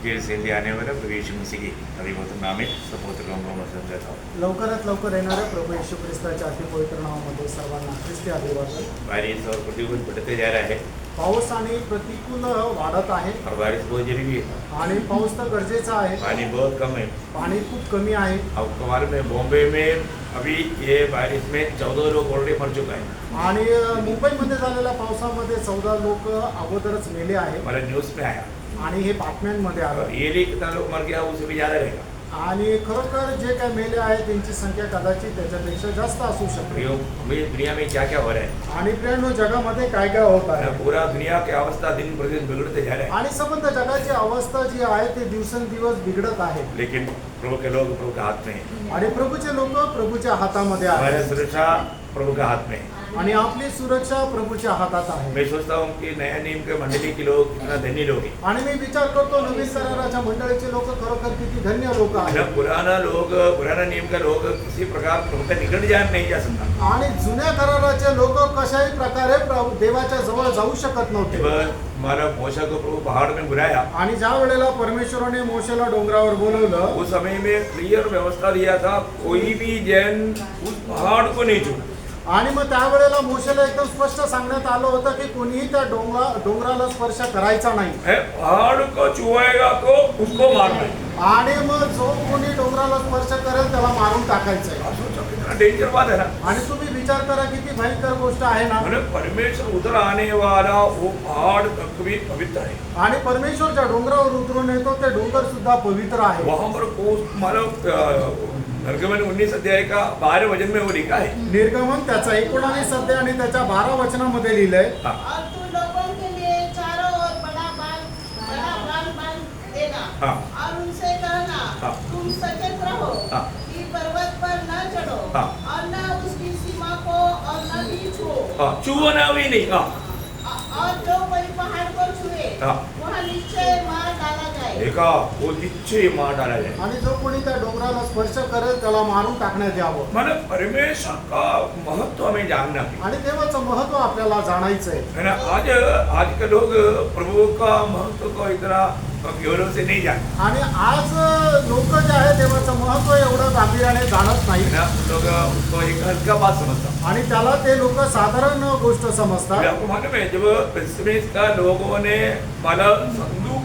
Gel से ले आने वाला प्रभु यीशु मसीह की अधिपति नाम में सपोत्र लोगों को समझाता हूँ। लवकरात लवकर येणाऱ्या प्रभू येशू ख्रिस्ताच्या अति पवित्र नावामध्ये सर्वांना ख्रिस्ती अभिवादन। बारिश और प्रतिकूल बढ़ते जा रहा है पाऊस आणि प्रतिकूल वाढत आहे और बारिश बहुत जरूरी है आणि पाऊस तर गरजेचा आहे। पानी बहुत कम है। पाणी खूप कमी आहे। आपको मालूम है बॉम्बे में अभी ये बारिश में 14 लोग ऑलरेडी मर चुका है आणि मुंबईमध्ये झालेल्या पावसामध्ये 14 लोक अगोदरच मेले आहेत हमारे न्यूज़ में आया आणि हे बातम्यांमध्ये और आलं। ये भी कितना लोग मर गया उससे भी ज़्यादा रहेगा। आणि खरोखर जे काय मेले आहेत त्यांची संख्या कदाचित त्याच्यापेक्षा जास्त असू शकते। अभी दुनिया में क्या क्या हो रहा है आणि प्रियांनो जगामध्ये काय काय होत आहे पूरा दुनिया की अवस्था दिन प्रतिदिन बिगड़ते जा रहे हैं आणि संबंध जगाची अवस्था जी आहे ते दिवसेंदिवस बिघडत आहे। लेकिन प्रभु के लोग प्रभु के हाथ में है। आणि प्रभूचे लोक प्रभूच्या हातामध्ये हमारी आहेत सुरक्षा प्रभु के हाथ में है। आणि आपली सुरक्षा प्रभूच्या हातात आहे। मैं सोचता हूँ कि नया नियम के मंडली के लोग कितना धनी लोग हैं। आणि मी विचार करतो नवीन कराराच्या मंडळीचे लोक खरोखर किती धन्य लोक आहेत। पुराना नियम का लोग किसी प्रकार प्रभु का निकट जान नहीं जा सकता। आणि जुन्या कराराचे लोक कशाही प्रकारे देवाच्या जवळ जाऊ शकत नव्हते। हमारा मूसा को प्रभु पहाड़ में बुलाया आणि ज्या वेळेला परमेश्वराने मोशेला डोंगरावर बोलवलं उस समय में क्लियर व्यवस्था दिया था कोई भी जैन उस पहाड़ को नहीं छूना। आणि मग त्यावेळेला मोशेला एकदम स्पष्ट सांगण्यात आलं होतं की कोणीही त्या डोंगराला स्पर्श करायचा नाही। पहाड़ को छुएगा तो उसको मारना है। आणि मग जो कोणी डोंगराला स्पर्श करेल त्याला मारून टाकायचंय। कितना डेंजर बात है ना। आणि तुम्ही विचार करा किती भयंकर गोष्ट आहे ना। परमेश्वर उतर आने वाला वो पहाड़ तक भी पवित्र है आणि परमेश्वर ज्या डोंगरावर उतरून येतो ते डोंगर सुद्धा पवित्र आहे। वहां पर निर्गमन 19 अध्याय का 12 वचन में वो लिखा है। निर्गमन त्याचा 19 अध्याय आणि त्याच्या 12 वचनामध्ये लिहिलंय और तू लोगों के लिए चारों ओर बड़ा बांध देना और उनसे कहना तुम सचेत रहो कि पर्वत पर न चढ़ो और न उसकी सीमा को और न भी छुओ। छुओना भी नहीं। और जो कोई पहाड़ को छुए वहाँ निश्चय मार डाला जाए। देखा वो निश्चय मार डाला जाए। आणि जो कोणी त्या डोंगराला स्पर्श करेल त्याला मारून टाकण्यात यावं। मतलब परमेश्वर का महत्व हमें जानना है। आणि देवाचं महत्व आपल्याला जाणायचंय है ना। आज के लोग प्रभु का महत्व को इतना गौरव से नहीं जानते। आणि आज लोक जे आहे देवाचं महत्व एवढं गांभीर्याने जाणत नाही ना। लोग उसको एक हल्का बात समझता। आणि त्याला ते लोक साधारण गोष्ट समजतात। आपको मालूम है जब क्रिसमस का लोगों ने मतलब संदूक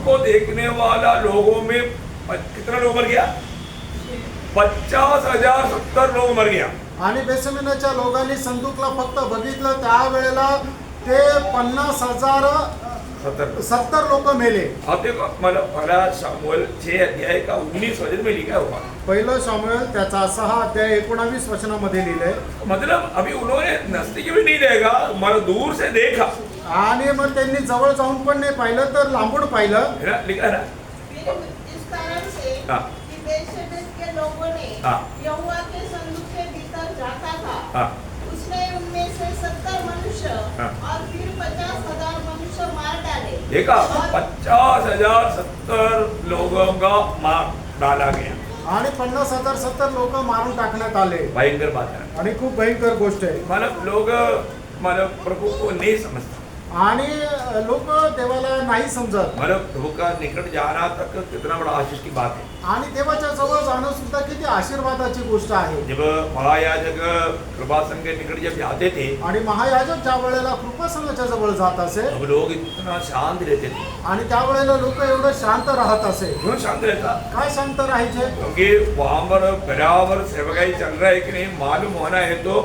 को देखने वाला लोगों में कितना लोग मर गया 50,070 लोग मर गया। आणि बेसमेनाच्या लोकांनी संदूकला फक्त बघितलं त्यावेळेला ते 50,070 लोक मेले। अब देखो मतलब पहला शमूएल 6 अध्याय का 19 वचन में लिखा हुआ। पहिलं शमूएल त्याचा 6 अध्याय 19 वचनामध्ये लिहिलंय। मतलब अभी उन्होंने नजदीक भी नहीं देखा मतलब दूर से देखा। आणि मग त्यांनी जवळ जाऊन पण नाही पाहिलं तर लांबून पाहिलं। लिखा है ना। फिर इस कारण से कि बेशेमेत के लोगों ने यहोवा के संदूक के भीतर झांका था उसने उनमें से 70 मनुष्य और फिर 50,000 मनुष्य मार डाले। देखा 50,070 लोगों का मार डाला गया। आणि 50,070 लोक मारून टाकण्यात आले। भयंकर बात है। आणि खूप भयंकर गोष्ट आहे। मतलब लोग मतलब प्रभु को नहीं समझते। आणि लोक देवाला नाही समजत। मतलब प्रभु का निकट जाना तक कितना बड़ा आशीष की बात है। आणि देवाच्या जवळ जाणं सुद्धा किती आशीर्वादाची गोष्ट आहे। जब महायाजक कृपासन के निकट जब जाते थे आणि महायाजक ज्या वेळेला कृपासनाच्या जवळ जात असे अब लोग इतना शांत रहते थे। आणि त्या वेळेला लोक एवढं शांत राहत असे। क्यों शांत रहता? काय शांत राहायचे? क्योंकि वहां पर बराबर सेवकाई चल रहा है कि नहीं मालूम होना है तो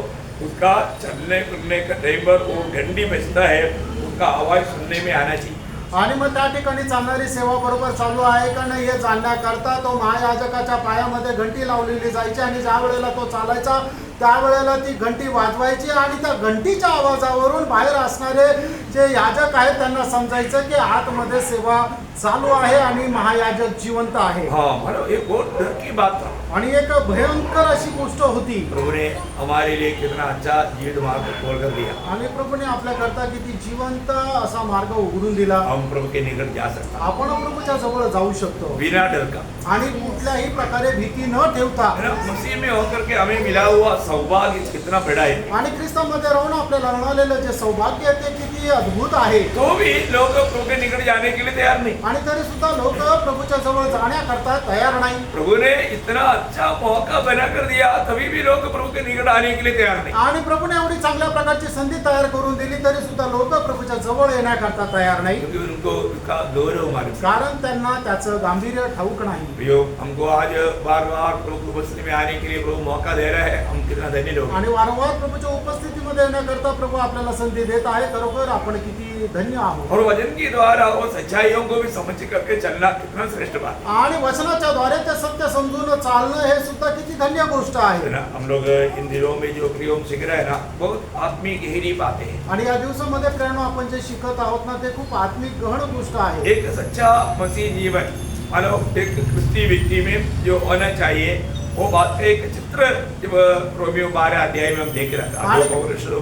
उसका चलने फिरने का टाइम पर वो घंटी बजता है उसका आवाज सुनने में आना चाहिए। आणि मग त्या ठिकाणी चालणारी सेवा बरोबर चालू आहे का नाही हे जाणण्याकरता तो महायाजकाच्या पायामध्ये घंटी लावलेली जायची आणि ज्या वेळेला तो चालायचा त्यावेळेला ती घंटी वाजवायची आणि त्या घंटीच्या आवाजावरून बाहेर असणारे जे याजक आहेत त्यांना समजायचं की आतमध्ये सेवा चालू आहे आणि महायाजक जिवंत आहे। हाँ मतलब एक बहुत डर की बात था। आणि एक भयंकर अशी गोष्ट होती। प्रभु ने हमारे लिए कितना अच्छा जीवित मार्ग खोल कर दिया। आणि प्रभूने आपल्याकरता किती जिवंत असा मार्ग उघडून दिला। हम प्रभु के निकट जा सकता आपण प्रभूच्या जवळ जाऊ शकतो बिना डर का आणि कुठल्याही प्रकारे भीती न ठेवता। मसीह में होकर के हमें मिला हुआ सौभाग्य कितना बड़ा है। आणि ख्रिस्तामध्ये राहून आपल्याला मिळालेलं जे सौभाग्य आहे ते किती अद्भुत आहे. तो भी लोग प्रभु के निकट जाने के लिए तैयार नहीं। आणि तरी सुद्धा लोक प्रभूच्या जवळ जाण्याकरता तयार नाही. प्रभु ने इतना अच्छा मौका बना कर दिया, तभी भी लोग प्रभु के निकट आने के लिए तैयार नहीं। आणि प्रभूने एवढी चांगल्या प्रकारची संधी तयार करून दिली तरी सुद्धा लोक प्रभूच्या जवळ येण्याकरता तयार नाही. क्योंकि उनको उसका गौरव मालूम। कारण त्यांना त्याचं गांभीर्य ठाऊक नाही. भैया, हमको आज बार बार प्रभु की उपस्थिति में आने के लिए प्रभु मौका दे रहा है, हम कितना धन्य लोग हैं। आणि वारंवार प्रभूच्या उपस्थितीमध्ये येण्याकरता प्रभू आपल्याला संधी देत आहे. खरोखर आपण किती धन्य आहोत. और वचन के द्वारा वो सच्चाइयों को भी समझ करके चलना कितना श्रेष्ठ बात है। आणि वचनाच्या द्वारे ते सत्य समजून चालणं हे सुद्धा किती धन्य गोष्ट है आहे. ना, हम लोग इन दिनों में जो प्रियोम सीख रहे हैं ना, बहुत आत्मिक गहरी बातें हैं। आणि या दिवसामध्ये प्रेरणा आपण जे शिकत आहोत ना ते खूप आत्मिक गहन गोष्ट आहे. एक सच्चा मसीह जीवन मानो एक क्रिस्ती व्यक्ति में जो होना चाहिए वो बात एक चित्र जब रोमियो 12 अध्याय में हम देख रहा था,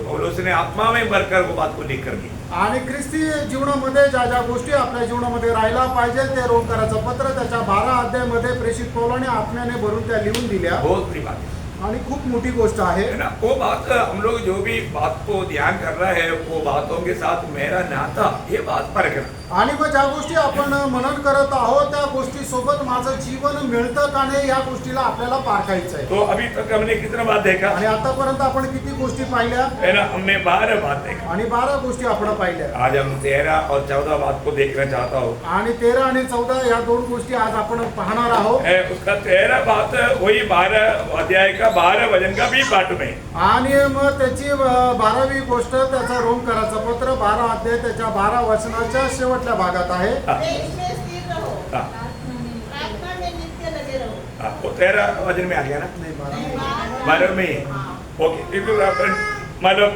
पौलुस ने आत्मा में भरकर वो बात को लिख कर दी। आणि ख्रिस्ती जीवनामध्ये ज्या ज्या गोष्टी आपल्या जीवनामध्ये राहायला पाहिजे ते रोमकराचं पत्र त्याच्या 12 अध्यायामध्ये प्रेषित पौलाने आत्म्याने भरून त्या लिहून दिल्या. बहुत बड़ी बात है आणि खूप मोठी गोष्ट आहे. ना, वो बात हम लोग जो भी बात को ध्यान कर रहा है वो बातों के साथ मेरा नाता ये बात पर करना। आणि मग ज्या गोष्टी आपण मनन करत आहोत त्या गोष्टी सोबत माझं जीवन मिळतं का नाही या गोष्टीला आपल्याला पारखायचं आहे. तो अभी तक हमने कितना बात देखा आणि आतापर्यंत आपण किती गोष्टी पाहिल्या है ना, हमने 12 बात देखा। आणि 12 गोष्टी आपण पाहिल्या. आज हम 13 और 14 बात को देखना चाहता हूँ। आणि 13 आणि 14 या दोन गोष्टी आज आपण पाहणार आहोत. उसका 13 बात वही 12 अध्याय का 12 वचन का भी पाठ में। आणि मग त्याची 12वी गोष्ट त्याचा रोमकराचं पत्र 12 अध्याय त्याच्या 12 वचनाच्या शेवटच्या भागात आहे. प्रेम में स्थिर रहो, हाँ, प्रार्थना में नित्य लगे रहो. हाँ, वो 13 वचन में आ गया ना, नाही 12. 12 में। हाँ. ओके, मतलब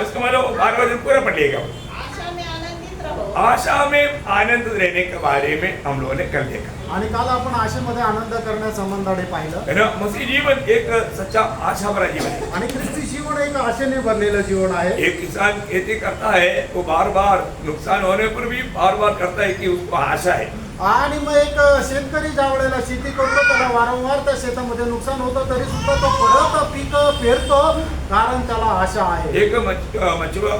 इसका मतलब 12 वचन पूरा पढ़ लिएगा। आशा में आनंदित रहो. आशा में आनंद रहने के बारे में हम लोगों ने कल देखा आणि काल आपण आशेमध्ये आनंद करण्यासंबंधाने पाहिलं. है ना। मसीह जीवन एक सच्चा आशा भरा जीवन है। आणि ख्रिस्ती जीवन एक आशेने भरलेलं जीवन आहे. एक किसान खेती करता है, वो बार बार नुकसान होने पर भी बार बार करता है कि उसको आशा है। आणि मग एक शेतकरी ज्या वेळेला शेती करतो त्याला वारंवार त्या शेतामध्ये नुकसान होतं तरी सुद्धा तो परत पीक पेरतो कारण त्याला आशा आहे. एक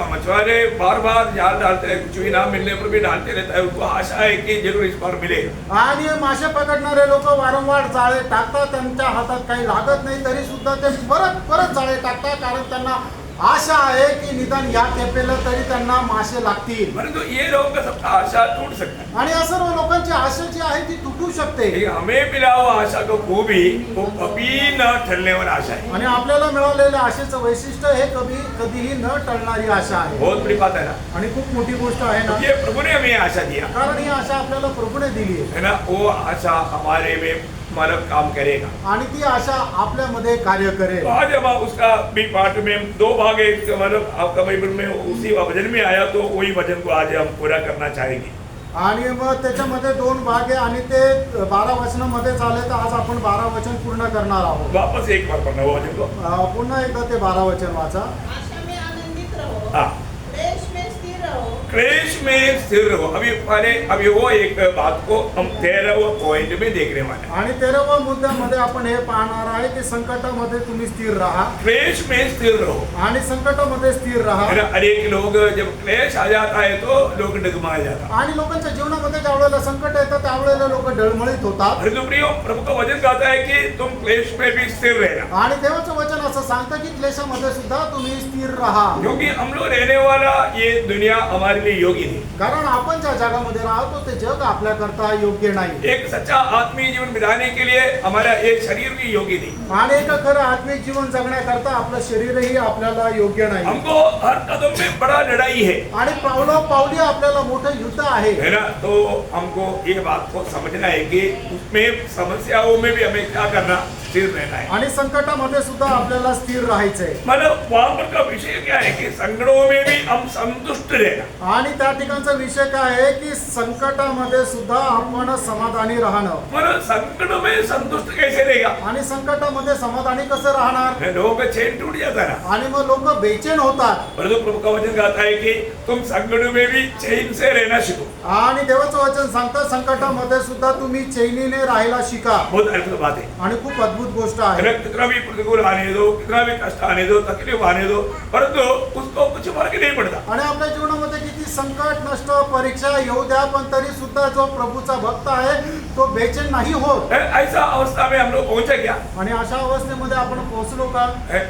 मछुआरे बार बार जाल डालते हैं, कुछ भी ना मिलने पर भी डालते रहता है, उसको आशा है कि जरूर इस बार मिलेगा। आणि मासे पकडणारे लोक वारंवार जाळे टाकतात, त्यांच्या हातात काही लागत नाही तरी सुद्धा ते परत परत जाळे टाकतात कारण त्यांना आशा आहे की निदान या खेपेला तरी त्यांना मासे लागतील. परंतु ये लोगों का सबका आशा टूट सकता है। आणि या सर्व लोकांची आशा जी आहे ती तुटू शकते. ये हमें मिला हुआ आशा को खूबी वो कभी न टलने वाला आशा है। आणि आपल्याला मिळालेल्या आशेचं वैशिष्ट्य हे कधीही न टळणारी आशा आहे. बहुत बड़ी बात है ना, आणि खूप मोठी गोष्ट आहे ना, ये प्रभु ने हमें आशा दिया कारण ही आशा आपल्याला प्रभूने दिली आहे है ना। वो आशा हमारे में मतलब काम करेगा आणि ती आशा आपल्यामध्ये कार्य करेल. तो आज हम उसका भी पाठ में 2 भाग है, मतलब आपका बाइबल में उसी वचन में आया तो वही वचन को आज हम पूरा करना चाहेंगे। आणि मग त्याच्यामध्ये 2 भाग आहे आणि ते 12 वचनामध्ये झाले तर आज आपण 12 वचन पूर्ण करणार आहोत. वापस एक बार पढ़ना वो वचन को। पुन्हा एकदा ते 12 वचन वाचा. आशा में आनंदित रहो. हाँ, प्रेम में स्थिर रहो. क्लेश में स्थिर रहो। अभी वो एक बात को हम 13वें पॉइंट में देखने वाले हैं। आणि 13व्या मुद्द्यामध्ये आपण हे पाहणार आहे की संकटामध्ये तुम्ही स्थिर राहा. क्लेश में स्थिर रहो आणि संकटामध्ये स्थिर राहा. है ना। अनेक लोग जब क्लेश आ जाता है तो लोग डगमगा जाता है। आणि लोकांच्या जीवनामध्ये ज्या वेळेला संकट येतं त्यावेळेला लोक डळमळीत होतात. परंतु प्रियो, प्रभु का वचन कहता है कि तुम क्लेश में भी स्थिर रहना, आणि देवाचं वचन असं सांगतं की क्लेशामध्ये सुद्धा तुम्ही स्थिर राहा. क्योंकि हम लोग रहने वाला ये दुनिया हमारे लिए योग्य नहीं। कारण आपण ज्या जगामध्ये राहतो ते जग आपल्याकरता योग्य नाही. एक सच्चा आत्मीय जीवन बिताने के लिए हमारा ये शरीर भी योग्य नहीं। आणि एक खरं आत्मिक जीवन जगण्याकरता आपलं शरीरही आपल्याला योग्य नाही. हमको हर कदम में बड़ा लड़ाई है आणि पावली आपल्याला मोठं युद्ध आहे. है ना। तो हमको ये बात को समझना है कि उसमें समस्याओं में भी हमें क्या करना, स्थिर रहना है। आणि संकटामध्ये सुद्धा आपल्याला स्थिर राहायचंय. मतलब वहां पर का विषय क्या है कि संकटों में भी हम संतुष्ट रहना। आणि त्या ठिकाणचा विषय काय आहे की संकटामध्ये सुद्धा आपण समाधानी राहणं. मतलब संकट में संतुष्ट कैसे रहेगा? आणि संकटामध्ये समाधानी कसं राहणार? लोगों का चैन टूट जाता है ना। आणि मग लोक बेचैन होतात. परंतु प्रभु का वचन कहता है कि तुम संकटों में भी चैन से रहना सीखो। आणि देवाचं वचन सांगतं संकटामध्ये सुद्धा तुम्ही चैनीने राहायला शिका. बहुत अद्भुत बात है। आणि खूप अद्भुत अद्भुत गोष्ट आहे. कितना भी प्रतिकूल आने दो, कितना भी कष्ट आने दो, तकलीफ आने दो, परंतु उसको कुछ फर्क नहीं पड़ता. आणि आपल्या जीवनामध्ये किती संकट नष्ट परीक्षा येऊ द्या, पण तरी सुद्धा जो प्रभूचा भक्त आहे तो बेचैन नाही होत. ऐसा अवस्था में हम लोग पहुंचे क्या? आणि अशा अवस्थेमध्ये आपण पोहोचलो का?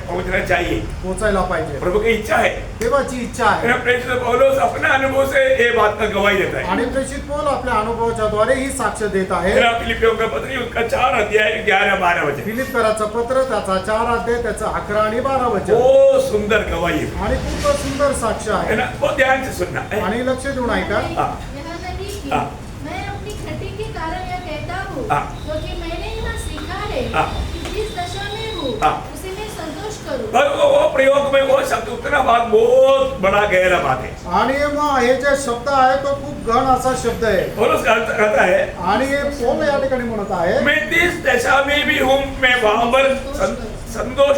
पहुंचना चाहिए. पोहोचायला पाहिजे. प्रभु की इच्छा है. देवाची इच्छा आहे. प्रेषित पौलुस अपने अनुभव से ये बात का गवाही देता है. आणि प्रेषित पौल आपल्या अनुभवाच्या द्वारे ही साक्ष देत आहे. फिलिपियों का पत्री उसका 4 अध्याय 11-12 वचन. फिलिप्पीकराचं पत्र त्याचा 4 अध्याय त्याचा 11 आणि 12 वचन. वो सुंदर गवाही है. आणि खूप सुंदर साक्ष आहे. वो ध्यान से सुनना. आणि लक्ष देऊन ऐका. यहाँ नहीं कि मैं अपनी घटी के कारण यह कहता हूँ, क्योंकि मैंने यह सीखा है कि जिस दशा में हूँ उसी में संतोष करूँ. वो प्रयोग में वो शब्द उतना बात बहुत बड़ा गहरा बात है. आणि मग हे जे शब्द आहे तो खूप गहन असा शब्द आहे. पौलुस कहता है आणि हे पौल या ठिकाणी म्हणत आहे, मैं जिस दशा में भी हूँ मैं वहां पर संतोष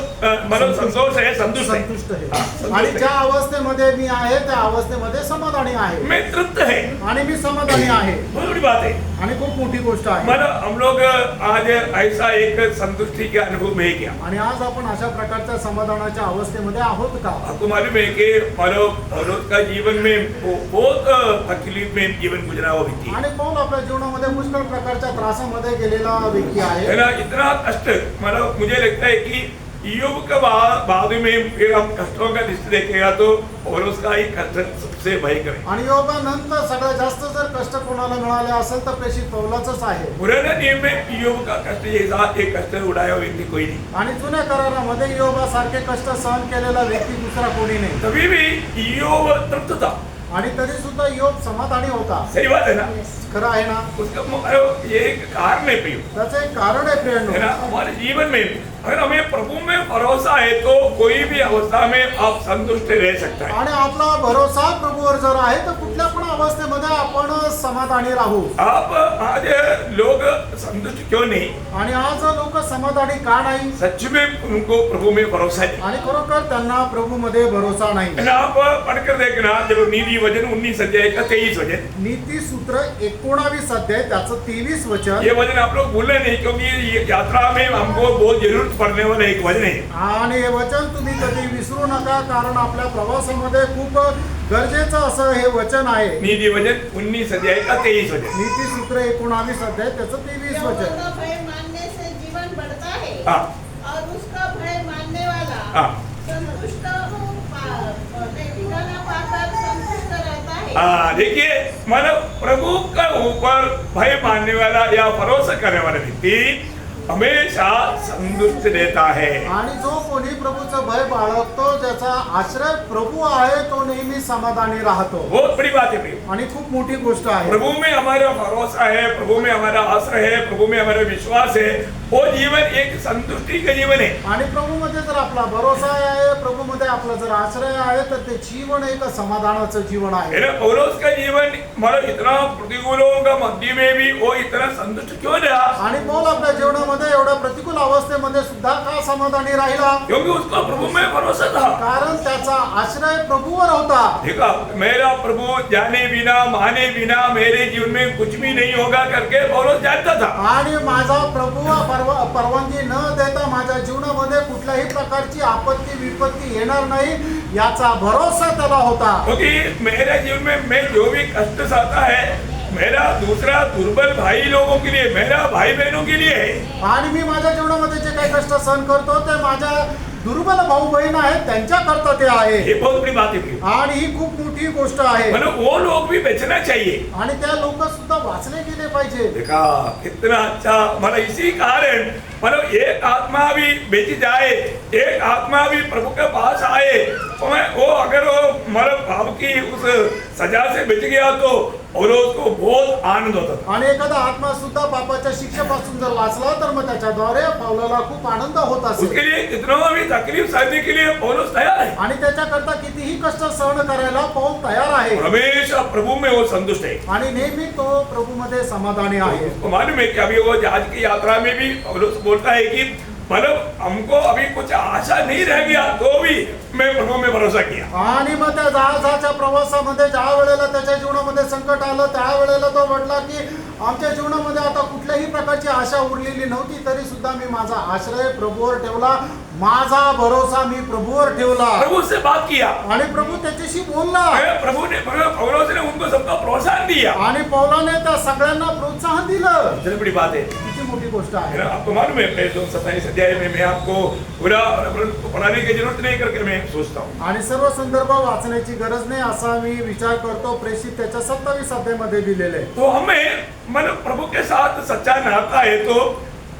मतलब संतोष है, संतुष्ट आहे. आणि ज्या अवस्थेमध्ये मी आहे त्या अवस्थेमध्ये समाधानी आहे. मैं तृप्त है. आणि मी समाधानी आहे. बहुत बड़ी बात है. आणि खूप मोठी गोष्ट आहे. मतलब हम लोग आज ऐसा एक संतुष्टि के अनुभव में क्या. आणि आज आपण अशा प्रकारच्या समाधानाच्या अवस्थेमध्ये आहोत का? आपको मालूम है कि पौलुस का जीवन में बहुत तकलीफ में जीवन गुजरा हुआ व्यक्ति. आणि पौल आपल्या जीवनामध्ये पुष्कळ प्रकारच्या त्रासामध्ये गेलेला व्यक्ती आहे. है ना. इतना कष्ट मतलब मुझे लगता है कि योग के बाद में फिर हम कष्टों का लिस्ट देखेगा तो पौलुस का ही कष्ट सबसे भयंकर है. आणि योगानंतर सगळ्यात जास्त जर कष्ट कोणाला मिळाले असेल तर प्रेषित पौलाचंच आहे. पुराने नियम में योग का कष्ट जैसा एक कष्ट उड़ाया व्यक्ति कोई नहीं. आणि जुन्या करारामध्ये योगासारखे कष्ट सहन केलेला व्यक्ती दुसरा कोणी नाही. तभी भी योग तृप्त था. आणि तरी सुद्धा योग समाधानी होता. सही बात है ना. खरं आहे ना. उसका ये एक कारण है प्रिय. त्याचं एक कारण आहे है ना. प्रिय. हमारे जीवन में अगर हमें प्रभु में भरोसा है तो कोई भी अवस्था में आप संतुष्ट रह सकता है. आणि आपला भरोसा प्रभूवर जर आहे तर कुठल्या पण अवस्थेमध्ये आपण समाधानी राहू. आप आज लोग संतुष्ट क्यों नहीं? आणि आज लोक समाधानी का नाही? सच में उनको प्रभु में भरोसा है. आणि खरोखर त्यांना प्रभूमध्ये भरोसा नाही. है ना. आप पढ़कर देखना जब नीति वचन 19 अध्याय का 23 वचन. नीती सूत्र 19 अध्याय त्याचं 23 वचन. ये वचन आप लोग भूलना नहीं क्योंकि ये यात्रा में हमको बहुत जरूरत पड़ने वाला एक वचन है. आणि हे वचन तुम्ही कधी विसरू नका, कारण आपल्या प्रवासामध्ये खूप गरजेचं असं हे वचन आहे. नीति वचन 19 अध्याय का 23 वचन. नीती सूत्र 19 अध्याय त्याचं 23 वचन. यहोवा का भय मानने से जीवन बढ़ता है हाँ. और उसका भय मानने वाला हाँ. संतुष्ट ठिकाना पाकर संतुष्ट रहता है. देखिए मतलब प्रभु का ऊपर भय मानने वाला या भरोसा करने वाला व्यक्ति हमेशा संतुष्ट रहता है. आणि जो कोणी प्रभूचं भय बाळगतो, ज्याचा आश्रय प्रभू आहे, तो नेहमी समाधानी राहतो. बहुत बड़ी बात है प्रिय. आणि खूप मोठी गोष्ट आहे. प्रभु में हमारा भरोसा है, प्रभु में हमारा आश्रय है, प्रभु में हमारा विश्वास है. वो जीवन एक संतुष्टि का जीवन है. आणि प्रभूमध्ये जर आपला भरोसा आहे, प्रभूमध्ये आपला जर आश्रय आहे, तर ते जीवन एक समाधानाचं जीवन आहे. पौलुस का जीवन मतलब इतना प्रतिकूलों का मध्य में भी वो इतना संतुष्ट क्यों रहा? आणि पौल आपल्या जीवनामध्ये एवढ्या प्रतिकूल अवस्थेमध्ये सुद्धा का समाधानी राहिला? क्योंकि उसका प्रभु में भरोसा था. कारण त्याचा आश्रय प्रभूवर होता. देखा मेरा प्रभु जाने बिना माने बिना मेरे जीवन में कुछ भी नहीं होगा करके पौलुस जानता था. आणि माझा प्रभू परवानगी न देता माझ्या जीवनामध्ये कुठल्याही प्रकारची आपत्ती विपत्ती येणार नाही याचा भरोसा त्याला होता. क्योंकि मेरे जीवन में मैं जो भी कष्ट सहता है मेरा दूसरा दुर्बल भाई लोगों के लिए, मेरा भाई बहनों के लिए है. आणि मी माझ्या जीवनामध्ये जे काही कष्ट सहन करतो ते माझ्या दुर्बल भाऊ बहीण आहेत त्यांच्याकरता ते आहे. ये बहुत बड़ी बात है. आणि ही खूप मोठी गोष्ट आहे. मतलब वो लोग भी बचना चाहिए. आणि त्या लोक सुद्धा वाचले गेले पाहिजे. देखा कितना अच्छा. मतलब इसी कारण मतलब एक आत्मा भी बेची जाए, एक आत्मा भी प्रभु के पास आए, वो अगर वो मतलब पाप की उस सजा से बच गया तो और उसको बहुत आनंद होता. आणि एखादा आत्मा सुद्धा पापाच्या शिक्षेपासून जर वाचला तर मग त्याच्याद्वारे पौलाला खूप आनंद होत असेल. उसके लिए कितना भी तकलीफ सहने के लिए पौलुस तैयार है. आणि त्याच्याकरता कितीही कष्ट सहन करायला पौल तयार आहे. हमेशा प्रभु में वो संतुष्ट है. आणि नेहमी तो प्रभूमध्ये समाधानी आहे. उसको मालूम है कि अभी वो जहाज की यात्रा में भी पौलुस बोलता है कि मतलब हमको अभी कुछ आशा नहीं रह गया तो भी मैं प्रभु में भरोसा किया. आणि मग त्या जहाजाच्या प्रवासामध्ये ज्या वेळेला त्याच्या जीवनामध्ये संकट आलं त्यावेळेला तो म्हटला की आमच्या जीवनामध्ये आता कुठल्याही प्रकारची आशा उरलेली नव्हती तरी सुद्धा मी माझा आश्रय प्रभूवर ठेवला, माझा भरोसा मी प्रभूवर ठेवला. प्रभु से बात किया. आणि प्रभू त्याच्याशी बोलला प्रभु ने पौलुस ने उनको सबका प्रोत्साहन दिया. आणि पौलाने त्या सगळ्यांना प्रोत्साहन दिलं. कितनी बड़ी बात है. किती मोठी गोष्ट आहे. आपको मालूम है मैं 27 अध्याय में मैं आपको पूरा पढ़ाने की जरूरत नहीं करके मैं सोचता हूँ. आणि सर्व संदर्भ वाचण्याची गरज नाही असा मी विचार करतो. प्रेषित त्याच्या 27 अध्यायामध्ये दिलेले आहे. तो हमें मतलब प्रभु के साथ सच्चा नाता है तो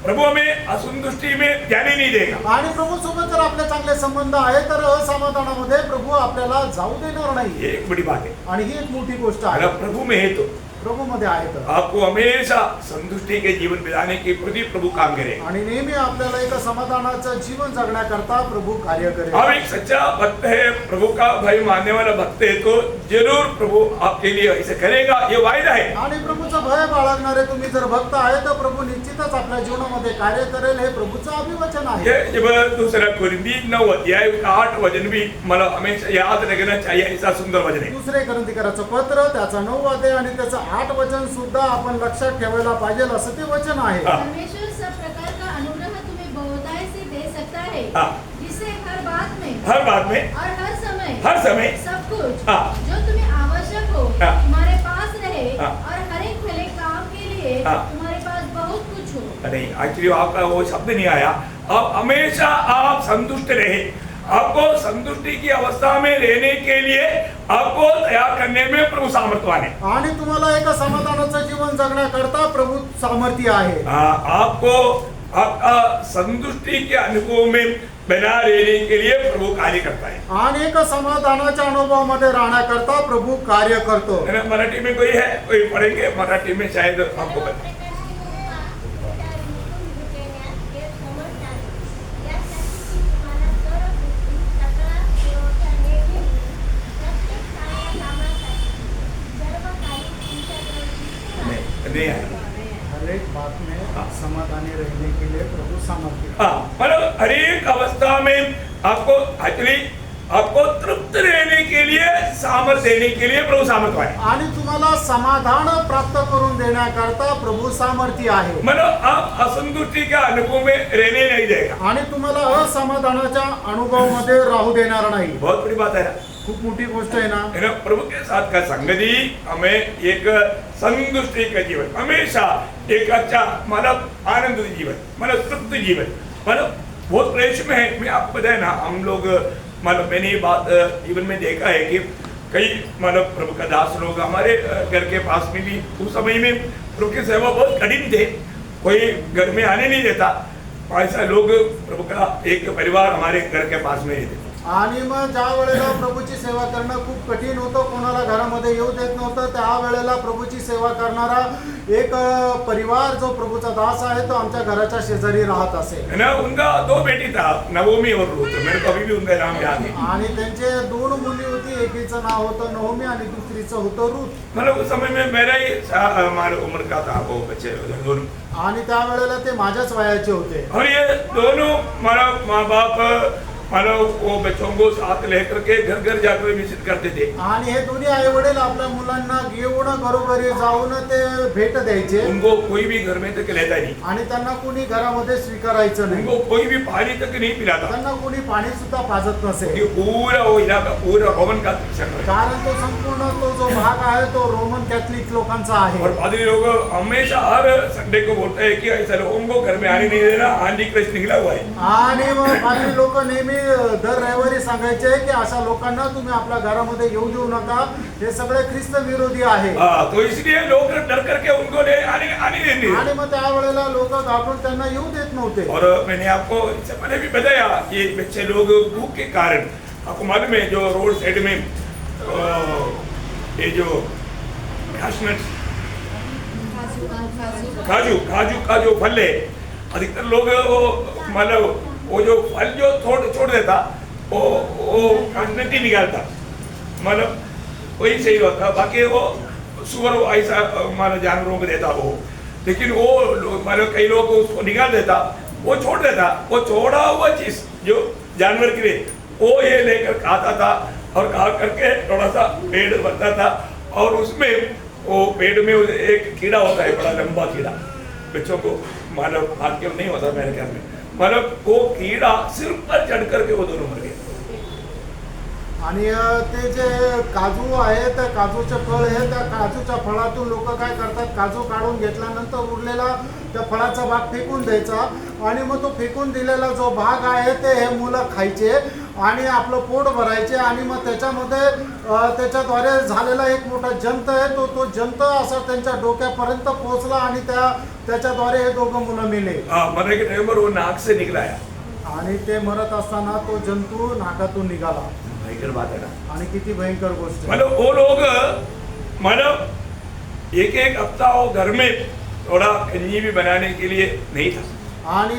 प्रभु हमें असंतुष्टि में जाने नहीं देगा. आणि प्रभू सोबत जर आपले चांगले संबंध आहे तर असमाधानामध्ये प्रभू आपल्याला जाऊ देणार नाही. ये एक बड़ी बात है. आणि ही एक मोठी गोष्ट आहे. अगर प्रभु में है तो प्रभु मध्ये आहे तर आपको हमेशा संतुष्टि के जीवन बिताने के प्रति प्रभु काम करे. आणि नेहमी आपल्याला एक समाधानाचं जीवन जगण्याकरता प्रभु कार्य करेल. आप एक सच्चा भक्त है, प्रभु का भय मानने वाला भक्त है तो जरूर प्रभु आपके लिए ऐसे करेगा, ये वायदा है. आणि प्रभूचं भय बाळगणारे तुम्ही जर भक्त आहे तर प्रभू निश्चितच आपल्या जीवनामध्ये कार्य करेल. हे प्रभूचं अभिवचन आहे. ये जब दूसरा कुरिन्थी 9 अध्याय का 8 वचन भी मतलब हमेशा याद रखना चाहिए. ऐसा सुंदर वचन है. दुसरे कोरिन्थीकराचं पत्र त्याचा 9 अध्याय आणि त्याचं 8 वचन सुद्धा आपण लक्षात ठेवायला पाहिजे असं ते वचन आहे. परमेश्वर सब प्रकार का अनुग्रह तुम्हें बहुतायत से दे सकता है, जिससे हर बात में और हर समय सब कुछ जो तुम्हें आवश्यक हो तुम्हारे पास रहे और हर एक भले काम के लिए तुम्हारे पास बहुत कुछ हो. नहीं, एक्चुअली आपका वो शब्द नहीं आया. अब हमेशा आप संतुष्ट रहे. आपको संतुष्टि की अवस्था में रहने के लिए आपको तैयार करने में प्रभु सामर्थ्यवान है. आणि तुम्हाला एक समाधानाचं जीवन जगण्याकरता प्रभू सामर्थ्य आहे. आपको आपका संतुष्टि के अनुभव में बना रहने के लिए प्रभु कार्य करता है. आणि एक समाधानाच्या अनुभवामध्ये राहण्याकरता प्रभू कार्य करतो. मराठी में कोई है, कोई पढ़ेंगे मराठी में शायद आपको पता. नहीं है. हर एक बात में समाधानी रहने के लिए प्रभु सामर्थ्य. मतलब हर एक अवस्था में आपको एक्चुअली आपको तृप्त रहने के लिए सामर्थ्य देने के लिए प्रभु सामर्थ्य है. आणि तुम्हाला समाधान प्राप्त करून देण्याकरता प्रभू सामर्थ्य आहे. मतलब आप असंतुष्टि के अनुभव में रहने नहीं देगा. आणि तुम्हाला असमाधानाच्या अनुभवामध्ये राहू देणार नाही. बहुत बड़ी बात है ना. खूप मोठी गोष्ट आहे ना. प्रभु के साथ का संगति हमें एक संतुष्टि का जीवन, हमेशा एक अच्छा मतलब आनंद जीवन, मतलब तृप्त जीवन, मतलब बहुत प्रयास में है. मैं आपको बताया ना, हम लोग मतलब मैंने ये बात जीवन में देखा है कि कई मतलब प्रभु का दास लोग हमारे घर के पास में भी उस समय में प्रभु की सेवा बहुत कठिन थे. कोई घर में आने नहीं देता. ऐसा लोग प्रभु का एक परिवार हमारे घर के पास में रहते. आणि मग ज्या वेळेला प्रभूची सेवा करणं खूप कठीण होतं, कोणाला घरामध्ये येऊ देत नव्हतं, त्यावेळेला प्रभूची सेवा करणारा एक परिवार जो प्रभूचा दास आहे तो आमच्या घराच्या शेजारी राहत असे. उनका 2 बेटी था, नवोमी और रूथ. मेरे को अभी भी उनका नाम याद है. आणि त्यांचे 2 मुली होती. एकीचं नाव होतं नवमी आणि दुसरीचं होतं रूथ. मतलब उस समय में मेरा ही हमारे उम्र का था वो बच्चे दोनों. आणि त्यावेळेला ते माझ्याच वयाचे होते. और ये दोनों हमारा माँ बाप मानो वो बच्चों को साथ लेकर के घर घर जाकर विजिट करते थे. आणि हे दोन्ही आई वडील आपल्या मुलांना घेऊन घरोघरी जाऊन ते भेट द्यायचे. उनको कोई भी घर में तक लेता नहीं. आणि त्यांना कोणी घरामध्ये स्वीकारायचं नाही. उनको कोई भी पानी तक नहीं पिलाता. त्यांना कोणी पाणी सुद्धा पाजत नसे. ये पूरा वो इलाका पूरा रोमन का सेक्शन है. कारण तो संपूर्ण तो जो भाग आहे तो रोमन कैथलिक लोकांचा आहे. और पादरी लोग हमेशा हर संडे को बोलते हैं कि ऐसा लोगों को घर में आने नहीं देना, आंधी क्रिस्ट निकला हुआ है. आणि मग पादरी लोक नेहमी दर रविवारी सांगायचे की अशा लोकांना तुम्ही आपल्या घरामध्ये येऊ देऊ नका, हे सगळे ख्रिस्त विरोधी आहे. तो इसलिए लोग डर करके उनको ले आने नहीं देते. आणि मग त्यावेळेला लोक घाबरून त्यांना येऊ देत नव्हते. और मैंने आपको इससे पहले भी बताया ये बच्चे लोग भूख के कारण, आपको मालूम है जो रोड साइड में ये जो काजू का जो फल है, अधिकतर लोग वो मतलब वो जो फल जो छोड़ देता वो काटने निकालता, मतलब वही सही होता. बाकी वो सुअर ऐसा मानो जानवरों को देता वो, लेकिन वो मतलब कई लोग उसको निकाल देता. वो छोड़ देता, वो छोड़ा हुआ चीज जो जानवर के लिए वो ये लेकर खाता था और खा करके थोड़ा सा पेड़ बनता था और उसमें वो पेड़ में एक कीड़ा होता है, बड़ा लंबा कीड़ा, बच्चों को मानव हाथ के नहीं होता मेरे ख्याल में, मतलब वो कीड़ा सिर पर चढ़ करके वो दोनों मर गए। आणि ते जे काजू आहे त्या काजूचे फळ आहे, त्या काजूच्या फळातून लोक काय करतात, काजू काढून घेतल्यानंतर उरलेला त्या फळाचा भाग फेकून द्यायचा आणि मग तो फेकून दिलेला जो भाग आहे ते हे मुलं खायचे आणि आपलं पोट भरायचे आणि मग त्याच्यामध्ये त्याच्याद्वारे झालेला एक मोठा जंत आहे, तो जंत असा त्यांच्या डोक्यापर्यंत पोहोचला आणि त्याच्याद्वारे हे दोघं मुलं मेले। मरने के टाइम पर वो नाक से निकला है आणि ते मरत असताना तो जंतू नाकातून निघाला। भयंकर बात है ना, आणि किती भयंकर गोष्ट आहे। मतलब वो लोग मतलब एक हफ्ता वो घर में थोड़ा कन्नी भी बनाने के लिए नहीं था आणि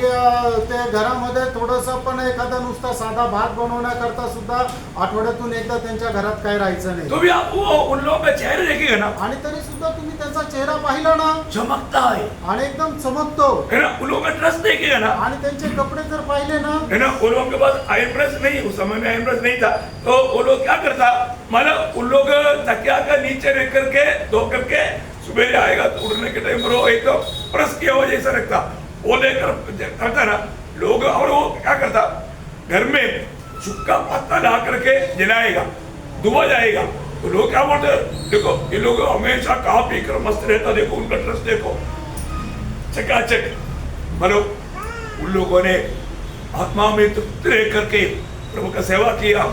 ते घरामध्ये थोडंसं पण एखादा नुसता साधा भात बनवण्याकरता सुद्धा आठवड्यातून एकदा त्यांच्या घरात काय राहायचं नाही। तो भी आप वो उन लोगों का चेहरा देखिएगा ना, आणि तरी सुद्धा तुम्ही त्यांचा चेहरा पाहिला ना, चमकता है आणि एकदम चमकतो है ना, उन लोगों का ड्रेस देखिएगा ना, आणि त्यांचे कपडे जर पाहिले ना, है ना, उन लोगों के पास आयरन प्रेस नहीं, उस समय में आयरन प्रेस नहीं था, तो वो लोग क्या करता, मतलब उन लोग तकिया का नीचे रख करके धो करके सुबह आएगा तो उड़ने के टाइम पर वो एक तो प्रेस किया हुआ जैसा रखता, वो लेकर करता ना लोग, और वो क्या करता, घर में सुक्का पत्ता ला करके जलाएगा, धुआ जाएगा, तो लोग क्या बोलते, देखो ये लोग हमेशा खा पी कर मस्त रहता, देखो उनका ड्रेस देखो चकाचक, मतलब उन लोगों ने आत्मा में तृप्त रह करके प्रभु का सेवा किया।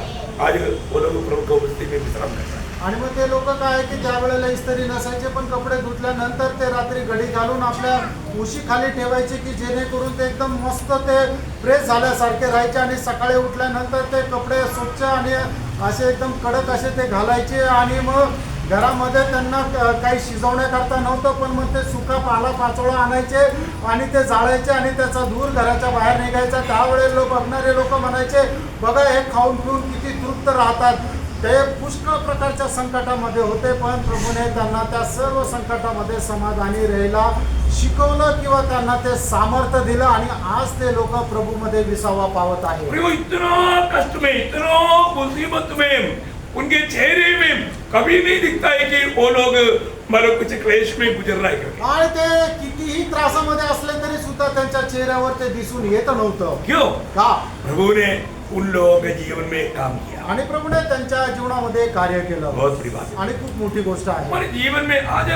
आज वो लोग प्रभु को बस्ती में विश्राम करता है। आणि मग ते लोक काय आहे की ज्या वेळेला इस्त्री नसायचे पण कपडे धुतल्यानंतर ते रात्री घडी घालून आपल्या उशी खाली ठेवायचे की जेणेकरून ते एकदम मस्त ते प्रेस झाल्यासारखे राहायचे आणि सकाळी उठल्यानंतर ते कपडे स्वच्छ आणि असे एकदम कडक असे ते घालायचे आणि मग घरामध्ये त्यांना काही शिजवण्याकरता नव्हतं पण मग ते सुका पाला पाचोळा आणायचे आणि ते जाळायचे आणि त्याचा धूर घराच्या बाहेर निघायचा। त्यावेळेस बघणारे लोक म्हणायचे बघा हे खाऊन पिऊन किती तृप्त राहतात। ते पुष्कळ प्रकारच्या संकटामध्ये होते पण प्रभूने त्यांना त्या सर्व संकटामध्ये समाधानी राहायला शिकवलं किंवा त्यांना ते सामर्थ्य दिलं आणि आज ते लोक प्रभूमध्ये विसावा पावत आहेत। वो इतना कष्ट में, इतना मुसीबत में, उनके चेहरे में कभी नहीं दिखता है कि वो लोग मतलब कुछ क्लेश में गुजर रहा है। आणि ते कितीही त्रासामध्ये असले तरी सुद्धा त्यांच्या चेहऱ्यावर ते दिसून येत नव्हतं। क्यों? का? प्रभु ने उन लोगों के जीवन में काम किया आणि प्रभूने त्यांच्या जीवनामध्ये कार्य केलं। बहुत बड़ी बात है। आणि खूप मोठी गोष्ट आहे। हमारे जीवन में आज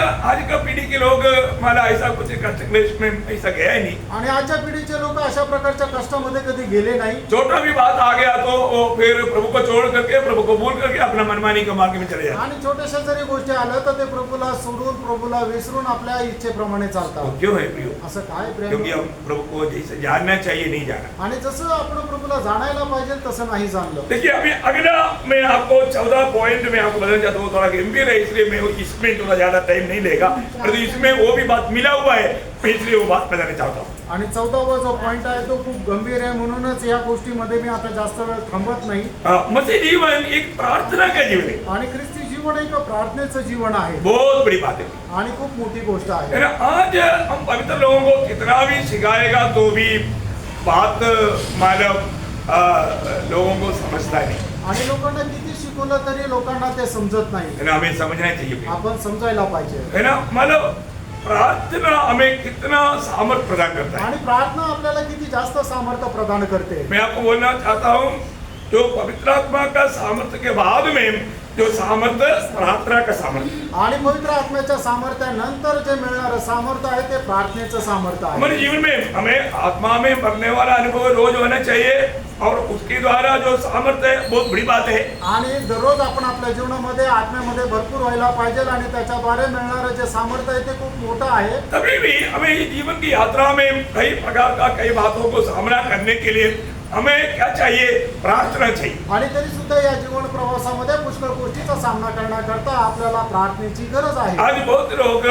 का पीढ़ी के लोग माला ऐसा कुछ कष्ट क्लेश में ऐसा गया ही नहीं। आणि आजच्या पिढीचे लोक अशा प्रकारच्या कष्टामध्ये कधी गेले नाही। छोटा भी बात आ गया तो वो फिर प्रभु को छोड़ करके, प्रभु को भूल करके अपना मनमानी का मार्ग में चले जाते। आणि छोट्याशा जरी गोष्टी आल्या तर ते प्रभूला सोडून प्रभूला विसरून आपल्या इच्छेप्रमाणे चालतात। क्यों है प्रियो? असं काय क्योंकि प्रेम? हम प्रभु को जैसे जानना चाहिए नहीं जाना। आणि जसं आपण प्रभूला जाणायला पाहिजे तसं नाही जाणलं। देखिए अभी अगला मैं आपको 14 पॉइंट में आपको बताना चाहता हूँ, थोड़ा गंभीर है इसलिए मैं इसमें थोड़ा ज्यादा टाइम नहीं लेगा, परंतु इसमें वो भी बात मिला हुआ है, मैं इसलिए वो बात बताना चाहता हूँ। आणि 14वा जो पॉइंट आहे तो खूप गंभीर आहे म्हणूनच या गोष्टीमध्ये मी आता जास्त वेळ थांबत नाही। मसीह जीवन एक प्रार्थना का जीवन है आणि ख्रिस्ती जीवन एक प्रार्थनेचं जीवन आहे। बहुत बड़ी बात है आणि खूप मोठी गोष्ट है आहे। ना। आज हम पवित्र लोगों को कितना भी सिखाएगा तो भी बात मानव लोगों को समझता नहीं आणि लोकांना किती शिकवलं तरी लोकांना ते समजत नाही। है ना। हमें समझना चाहिए आपण समजायला पाहिजे। है ना। मतलब प्रार्थना हमें कितना सामर्थ्य प्रदान करता है। आणि प्रार्थना आपल्याला किती जास्त सामर्थ्य प्रदान करते। मैं आपको बोलना चाहता हूँ जो पवित्र आत्मा का सामर्थ्य के बाद में जो सामर्थ्य प्रार्थना का सामर्थ्य, आणि पवित्र आत्म्याच्या सामर्थ्यानंतर जे मिळणारं सामर्थ्य आहे ते प्रार्थनेचं सामर्थ्य आहे। हमारे जीवन में हमें आत्मा में मरने वाला अनुभव रोज होना चाहिए और उसके द्वारा जो सामर्थ्य है बहुत बड़ी बात है। आणि दररोज आपण आपल्या जीवनामध्ये आत्म्यामध्ये भरपूर व्हायला पाहिजे आणि त्याच्याद्वारे मिळणारं जे सामर्थ्य आहे ते खूप मोठं आहे। तभी भी हमें ये जीवन की यात्रा में कई प्रकार का कई बातों को सामना करने के लिए हमें क्या चाहिए? प्रार्थना चाहिए. आणि तरी सुद्धा या जीवन प्रवासामध्ये पुष्कळ गोष्टीचा सामना करण्याकरता आपल्याला प्रार्थनेची गरज आहे. आज बहुत लोग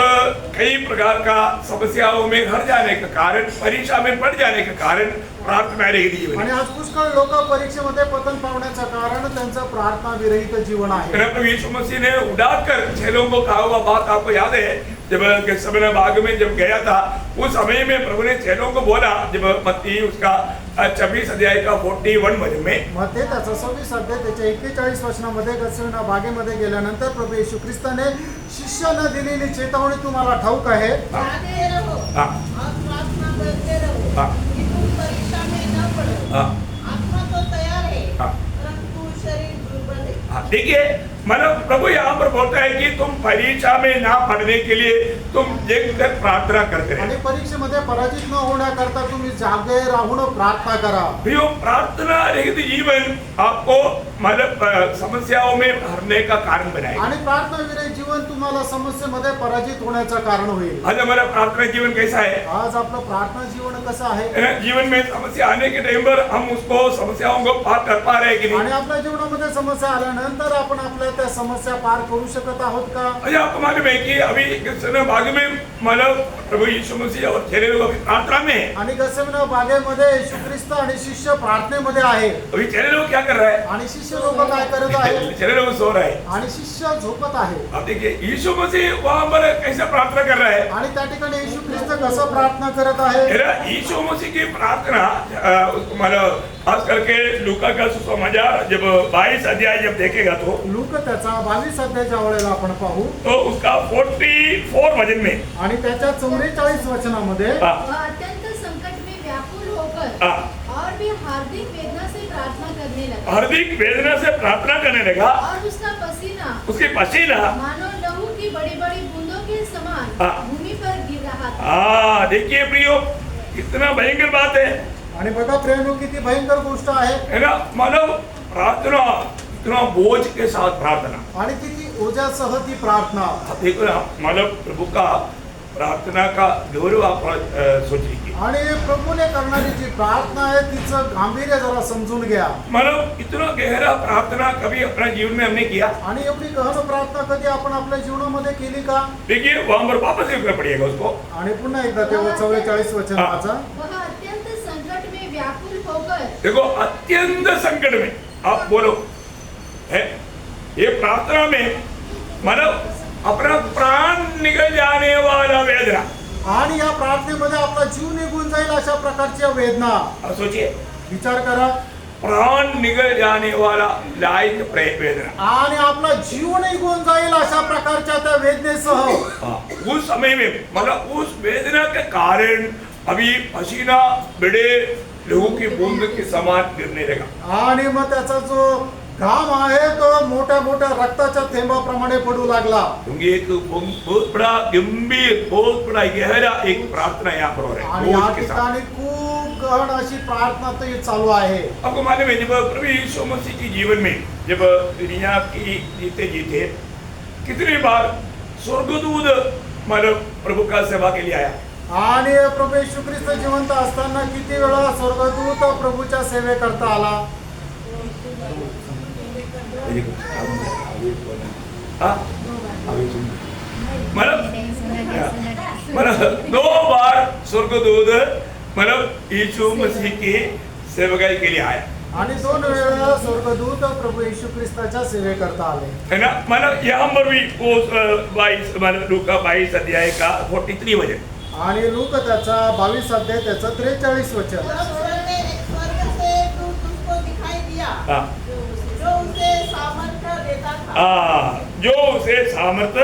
कई प्रकार का समस्याओं में घर जाने का कारण, परीक्षा में पड़ जाने का कारण प्रार्थना रहित जीवन आणि है. आज पुष्कळ लोक परीक्षेमध्ये पतन पावण्याचं कारण त्यांचं प्रार्थना विरहित जीवन आहे. प्रभु यीशु मसीह ने उड़ाकर 6 लोगों को कहा हुआ बात आपको याद है? जब गेत्सेमने बाग में जब गया था उस समय में प्रभु ने 6 लोगों को बोला, जब मत्ती उसका 26 अध्याय का 41 वचन में, मध्ये त्याचा 26 अध्याय त्याच्या 41 वचनामध्ये गत्सेमने बागेमध्ये गेल्यानंतर प्रभू येशू ख्रिस्ताने शिष्यांना दिलेली चेतावणी तुम्हाला ठाऊक आहे. जागते रहो हाँ. और प्रार्थना करते रहो हाँ. कि तुम परीक्षा में न पड़ो. हाँ. आत्मा तो तैयार है हाँ. परंतु शरीर दुर्बल है. हाँ, देखिए मतलब प्रभु यहाँ पर बोलता है कि तुम परीक्षा में ना पढ़ने के लिए तुम जगकर प्रार्थना करते आणि रहे. परीक्षेमध्ये पराजित न होण्याकरता तुम्ही जागे राहून प्रार्थना करा. प्रियो, प्रार्थना रहित जीवन आपको मतलब समस्याओं में हरने का कारण बनाएगा. आणि प्रार्थना विरहित जीवन तुम्हाला समस्येमध्ये पराजित होण्याचं कारण होईल. आज हमारा प्रार्थना जीवन कैसा है? आज आपलं प्रार्थना जीवन कसं आहे? जीवन में समस्या आने के टाइम पर हम उसको समस्याओं को पार कर पा रहे हैं कि नहीं? आणि आपल्या जीवनामध्ये समस्या आल्यानंतर आपण आपल्या त्या समस्या पार करू शकत आहोत का? अच्छा, आपको मालूम है कि अभी गेत्सेमने बाग में मतलब प्रभु यीशु मसीह और 6 लोग अभी प्रार्थना में है. आणि गत्सेमने बागेमध्ये येशू ख्रिस्त आणि शिष्य प्रार्थनेमध्ये आहे. अभी 6 लोग क्या कर रहे हैं? आणि शिष्य लोक काय करत आहेत? 6 लोग सो रहे हैं. आणि शिष्य झोपत आहे. अब देखिए यीशु मसीह वहां पर कैसे प्रार्थना कर रहा है? आणि त्या ठिकाणी येशू ख्रिस्त कसं प्रार्थना करत आहे? यीशु मसीह की प्रार्थना मतलब खास करके लूका का सुसमाचार जब 22 अध्याय जब देखेगा तो लूक त्याचा 22 अध्यायाच्या वेळेला आपण पाहू तो उसका 44 वचन में आणि त्याच्या 44 वचनामध्ये हाँ, वह अत्यंत संकट में व्याकुल होकर हाँ, और भी हार्दिक वेदना से प्रार्थना करने लगा हार्दिक वेदना से प्रार्थना करने लगा. और उसका पसीना उसकी पसीना मानो लहू की बड़ी बड़ी बूंदों के समान हाँ. भूमि पर गिर रहा था. देखिए प्रियो, कितना भयंकर बात है आणि बघा प्रेम किती भयंकर गोष्ट आहे. है ना? मतलब प्रार्थना इतना बोझ के साथ प्रार्थना. आणि किती ओझ्यासह ती प्रार्थना. आप देखो ना, मतलब प्रभू का प्रार्थना का गौरव आप सोचिए. आणि प्रभूने करणारी जी प्रार्थना आहे तिचं गांभीर्य जरा समजून घ्या. मतलब इतना गहरा प्रार्थना कभी अपने जीवन में हमने किया? आणि एवढी गहन प्रार्थना कधी आपण आपल्या जीवनामध्ये केली का? देखिए वहां पर वापस लिखना पड़ेगा उसको. आणि पुन्हा एकदा ते 44 वचन हाँ. वाचा. वह अत्यंत संकट में व्याकुल होकर देखो अत्यंत संकट में आप बोलो है, ये प्रार्थना में मतलब अपना प्राण निकल जाने वाला वेदना. आणि या प्रार्थनेमध्ये आपला जीव निघून जाईल अशा प्रकारच्या वेदना. आप सोचिए, विचार करा. प्राण निकल जाने वाला लायक वेदना. आणि आपला जीव निघून जाईल अशा प्रकारच्या त्या वेदनेसह उस समय में मतलब उस वेदना के कारण अभी पसीना बड़े लोगों की बूंद के समान गिरने लगा. आणि मग त्याचा जो घाम आहे तो मोठ्या मोठ्या रक्ताच्या थेंबाप्रमाणे पडू लागला. क्योंकि एक बहुत बड़ा गंभीर, बहुत बड़ा गहरा एक प्रार्थना यहाँ पर हो रहा आणि या है. ठिकाणी खूप गहन अशी प्रार्थना तो चालू आहे. आपको मालूम है, जब प्रभु यीशु मसीह के जीवन में जब दुनिया की जीते कितनी बार स्वर्गदूत मतलब प्रभु का सेवा के लिए आया. आणि प्रभू येशू ख्रिस्त जिवंत असताना किती वेळा स्वर्गदूत प्रभूच्या सेवेकरता आला. मतलब 2 बार स्वर्गदूत मतलब यीशु मसीह की सेवकाई के लिए आया. आणि 2 वेळा स्वर्गदूत प्रभू येशू ख्रिस्ताच्या सेवेकरता आले. है ना? मतलब यहाँ पर भी वो 22 मतलब लूका 22 अध्याय का 43 वचन. आणि लूक त्याचा 22 अध्याय त्याचं 43 वचन. स्वर्ग से दूत उसको दिखाई दिया हाँ, जो उसे सामर्थ्य देता था. जो उसे सामर्थ्य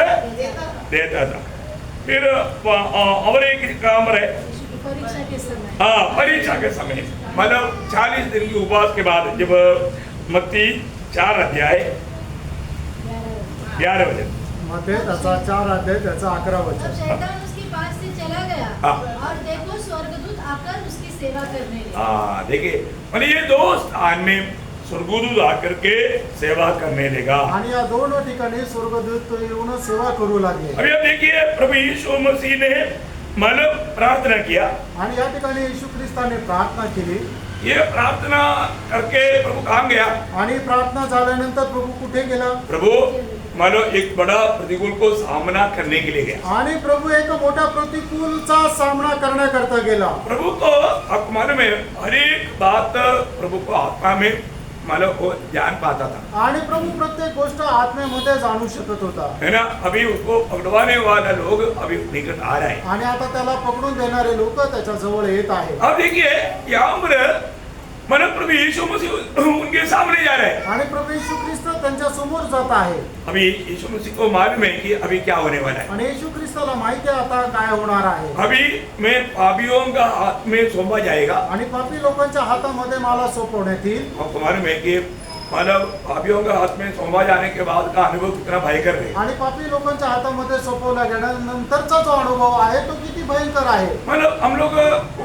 देता था. फिर और एक काम है परीक्षा के समय परीक्षा के समय मतलब 40 दिन की उपवास के बाद जब मत्ती 4 अध्याय 11 वचन. मध्ये त्याचा 4 अध्याय त्याचा 11 तब वचन. शैतान उसके पास से चला गया हाँ. और देखो स्वर्गदूत आकर उसकी सेवा करने लगे. देखिए मतलब ये 2 स्थान में स्वर्गदूत आकर के सेवा करने लगा. आणि या 2 ठिकाणी स्वर्गदूत येऊन सेवा करू लागले. अभी अब देखिए प्रभु यीशु मसीह ने मतलब प्रार्थना किया. आणि या ठिकाणी येशू ख्रिस्ताने प्रार्थना केली. ये प्रार्थना करके प्रभु कहाँ गया? आणि प्रार्थना झाल्यानंतर प्रभु कुठे गेला? प्रभु मानो एक बड़ा प्रतिकूल को सामना करने के लिए गया आणि प्रभु एक मोठ्या प्रतिकूलचा सामना करण्याकरता गेला. प्रभु को आपको मालूम है हर एक बात प्रभु को आत्मा में मालूम वो जान पाता था आणि प्रभु प्रत्येक गोष्ट आत्मेमध्ये जाणू शकत होता. है ना. अभी उसको पकड़वाने वाला लोग अभी निकट आ रहे हैं. आणि आता त्याला पकडून देणारे लोक त्याच्या जवळ येत आहेत. अब देखिए यहाँ पर मन प्रभु यीशु मसीह उनके सामने जा रहे हैं. आणि प्रभु येशू ख्रिस्त त्यांच्या समोर जात आहे. अभी यीशु मसीह को मालूम है कि अभी क्या होने वाला है. आणि येशू ख्रिस्ताला माहिती आहे आता काय होणार आहे. अभी मैं पापियों का हाथ में सौंपा जाएगा. आणि पापी लोकांच्या हातामध्ये मला सोपवण्यात येईल. आपको मालूम है कि मतलब पापियों के हाथ में सौंपा जाने के बाद का अनुभव कितना भयंकर है. आणि पापी लोकांच्या हातामध्ये सोपवला गेल्यानंतरचा जो अनुभव आहे तो किती भयंकर आहे. मतलब हम लोग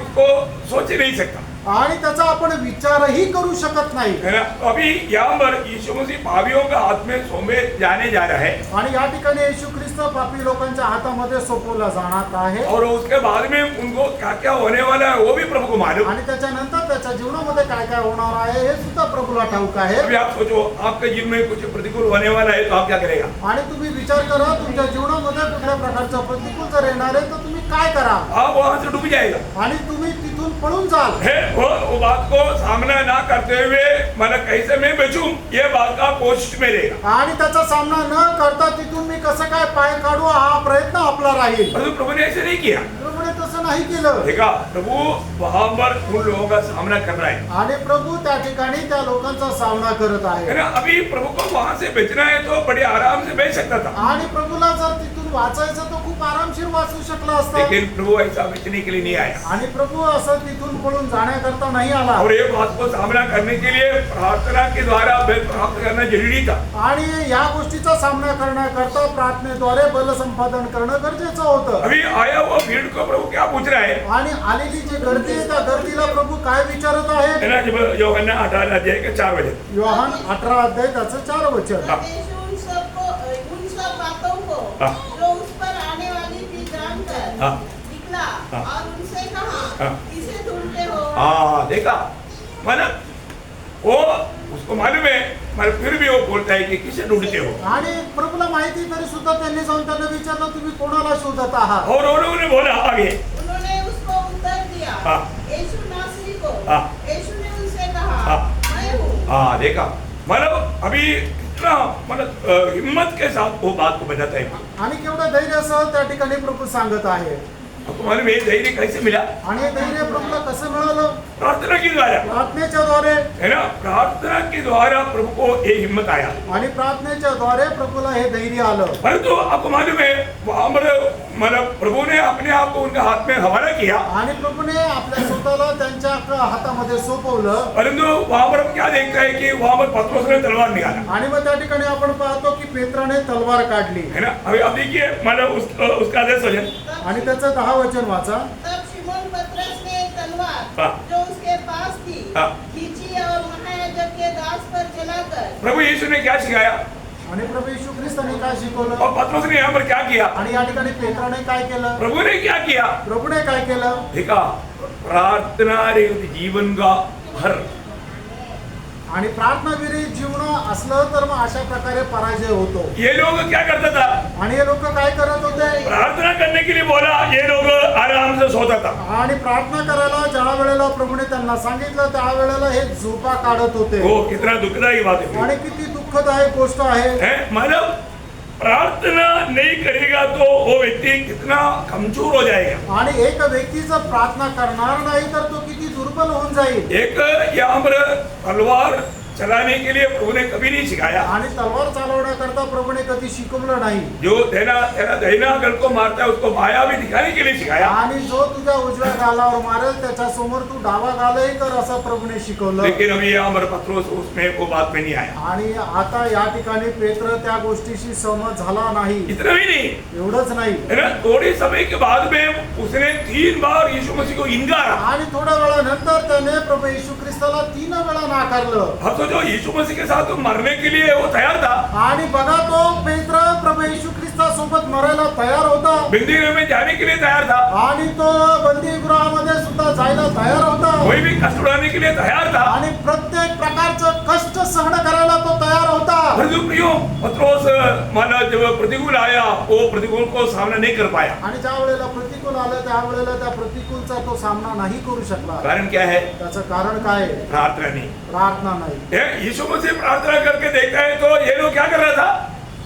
उसको सोच ही नहीं सकता आणि त्याचा आपण विचारही करू शकत नाही. है ना. अभी यहाँ पर यीशु मसीह पापियों के हाथ में सौंपे जाने जा रहा है आणि या ठिकाणी येशू ख्रिस्त पापी लोकांच्या हातामध्ये सोपवला जाणार आहे. और उसके बाद में उनको क्या क्या होने वाला है वो भी प्रभु को मालूम. आणि त्याच्यानंतर त्याच्या जीवनामध्ये काय काय होणार आहे हे सुद्धा प्रभूला ठाऊक आहे. अभी आप सोचो आपके जीवन में कुछ प्रतिकूल होने वाला है तो आप क्या करेगा? आणि तुम्ही विचार करा तुमच्या जीवनामध्ये कुठल्या प्रकारचं प्रतिकूल जर येणार आहे तर तुम्ही काय करा? आप वहां से डूब जाएगा. आणि तुम्ही तिथून पळून जाल. है वो बात को सामना ना करते हुए मतलब कैसे मैं बचूं ये बात का कोशिश में रहेगा. आणि त्याचा सामना न करता तिथून मी कसं काय पाय काढू हा प्रयत्न आपला राहील. परंतु प्रभु ने ऐसे नहीं किया. प्रभूने तसं नाही केलं. देखा प्रभु वहां पर उन लोगों का सामना कर रहा है. आणि प्रभू त्या ठिकाणी त्या लोकांचा सामना करत है आहे. ना. अभी प्रभु को वहां से बचना है तो बड़े आराम से बच सकता था. आणि प्रभूला जर तिथून वाचायचं तर खूप आरामशीर वाचू शकला असता. लेकिन प्रभु ऐसा बचने के लिए नहीं आया. आणि प्रभू असं तिथून पळून जाण्याकरता नहीं आला. और ये बात को सामना करने के लिए प्रार्थना के द्वारा बल प्राप्त करना जरूरी था. आणि या गोष्टीचा सामना करण्याकरता प्रार्थनेद्वारे बल संपादन करणं गरजेचं होतं. अभी आया हुआ भीड़ को प्रभु क्या पूछ रहा है? आणि आलेली जी गर्दी आहे त्या गर्दीला प्रभु काय विचारत आहे? है ना. जब यूहन्ना 18 अध्याय के 4 वचन. योहान 18 अध्याय त्याचं 4 वचन. हाँ. यीशु उन सब बातों को हाँ. जो उस पर आने वाली थी जानकर हाँ. निकला हाँ. और उनसे कहा हाँ. किसे ढूंढते हो? हाँ देखा मतलब वो उसको मालूम है मगर फिर भी वो बोलता है कि किसे ढूंढते हो. आणि प्रभूला माहिती तरी सुद्धा त्यांनी जाऊन त्यांना विचारलं तुम्ही कोणाला शोधत आहात? और उन्होंने बोला आगे. उन्होंने उसको उत्तर दिया हाँ. यीशु नासरी को. हाँ. यीशु ने उनसे कहा हाँ. मैं हूँ. हाँ देखा मतलब अभी इतना मतलब हिम्मत के साथ वो बात को बताता है. आणि केवढं धैर्यासह त्या ठिकाणी प्रभू सांगत आहे. आपको मालूम है धैर्य कैसे मिला? आणि हे धैर्य प्रभूला कसं मिळालं? प्रार्थना के द्वारा. प्रार्थनेच्या द्वारे. है ना. प्रार्थना के द्वारा प्रभु को ये हिम्मत आया. आणि प्रार्थनेच्या द्वारे प्रभूला हे धैर्य आलं. परंतु आपको मालूम है वहां पर मतलब प्रभु ने अपने आप को उनके हाथ में हवाला किया. आणि प्रभूने आपल्या स्वतःला त्यांच्या हातामध्ये सोपवलं. परंतु वहां पर हम क्या देखते हैं कि वहां पर पतरस ने तलवार निकाला. आणि मग त्या ठिकाणी आपण पाहतो की पेत्राने तलवार काढली. है ना. अभी अब देखिए मतलब उसका आदेश वचन. आणि त्याचं 10 वचन वाचा. तब शिमोन पतरस ने एक तलवार हाँ. जो उसके पास थी हाँ. खींची और महायाजक के दास पर चलाकर प्रभु यीशु ने क्या सिखाया आणि प्रभू येशू ख्रिस्ताने काय शिकवलं? और पतरस ने यहाँ पर क्या किया? आणि या ठिकाणी पेत्राने काय केलं? प्रभु ने क्या किया? प्रभूने काय केलं? देखा प्रार्थना रे जीवन का भर. आणि प्रार्थनाविरहित जीवन असलं तर मग अशा प्रकारे पराजय होतो. ये लोग क्या करता था? आणि हे लोक काय करत होते? प्रार्थना करने के लिए बोला ये लोग आराम से सोता था. आणि प्रार्थना करायला ज्या वेळेला प्रभूने त्यांना सांगितलं त्या वेळेला हे झोपा काढत होते. वो कितना दुखदायी बात है. आणि किती दुःखदायक गोष्ट आहे. मतलब प्रार्थना नहीं करेगा तो वो व्यक्ति कितना कमजोर हो जाएगा. आणि एक व्यक्ती जर प्रार्थना करणार नाही तर तो किती दुर्बल होऊन जाईल. एक यहाँ पर तलवार चलाने के लिए प्रभु ने कभी नहीं सिखाया. आणि तलवार चालवण्याकरता प्रभूने कधी शिकवलं नाही. जो तेरा दैना गल को मारता है उसको माया भी दिखाने के लिए सिखाया. आणि जो तुझ्या उजव्या गालावर मारेल त्याच्या समोर तू डावा गालही कर असं प्रभूने शिकवलं. लेकिन अभी यहाँ पर पतरस उसमें वो बात में नहीं आया. आणि आता या ठिकाणी पेत्र त्या गोष्टीशी सहमत झाला नाही. इतना भी नहीं एवढंच नाही. है ना. थोड़े समय के बाद में उसने 3 बार यीशु मसीह को इनकारा. आणि थोड्या वेळानंतर त्याने प्रभू येशू ख्रिस्ताला 3 वेळा नाकारलं. हाँ जो यीशु मसीह के साथ मरने के लिए वो तैयार था. आणि बघा तो पेत्र प्रभू येशू ख्रिस्ता सोबत मरायला तयार होता बंदीगृह में जाने के लिए तैयार था, आणि तो बंदीगृहामध्ये सुद्धा जायला तयार होता कोई भी कष्ट उठाने के लिए तैयार था। आणि प्रत्येक प्रकारचं कष्ट सहन करायला तो तयार होता. परंतु प्रियो, पत्रोस माना जब प्रतिकूल आया वो प्रतिकूल को सामना नहीं कर पाया। आणि ज्या वेळेला प्रतिकूल आलं त्यावेळेला त्या प्रतिकूलचा तो सामना नाही करू शकला. कारण क्या है? त्याचं कारण काय आहे? प्रार्थना नहीं। प्रार्थना नाही. ये यीशु मसीह प्रार्थना करके देखता है तो ये लोग क्या कर रहा था?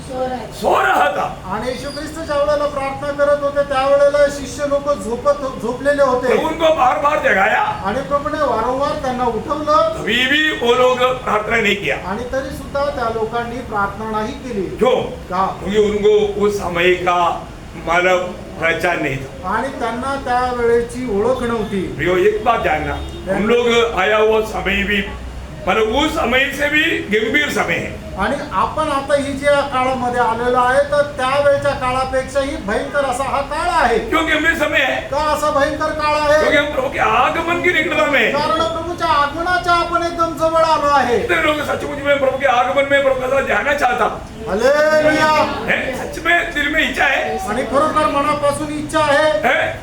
सो रहा था। आणि येशू ख्रिस्त ज्या वेळेला प्रार्थना करत होते त्यावेळेला शिष्य लोक झोपलेले होते प्रभु उनको बार बार जगाया, आणि प्रभूने वारंवार त्यांना उठवलं तभी भी वो लोग प्रार्थना नहीं किया। आणि तरी सुद्धा त्या लोकांनी प्रार्थना नाही केली. क्यों? का? क्योंकि उनको उस समय का मानव पहचान नहीं था। आणि त्यांना त्या वेळेची ओळख नव्हती. प्रियो, एक बात जानना, हम लोग आया हुआ समय भी मतलब उस समय से भी गंभीर समय है। आणि आपण आता ही ज्या काळामध्ये आलेलो आहे तर त्यावेळच्या काळापेक्षाही भयंकर असा हा काळ आहे. क्यों गंभीर समय है? का असा भयंकर काळ आहे? क्योंकि हम प्रभु के आगमन की निकटता में हैं। कारण प्रभूच्या आगमनाच्या आपण एकदम जवळ आलो आहे. कितने लोग सचमुच में प्रभु के आगमन में प्रभु के साथ जाना चाहता हालेलुया. है? सच में दिल में इच्छा है, आणि खरोखर मनापासून इच्छा आहे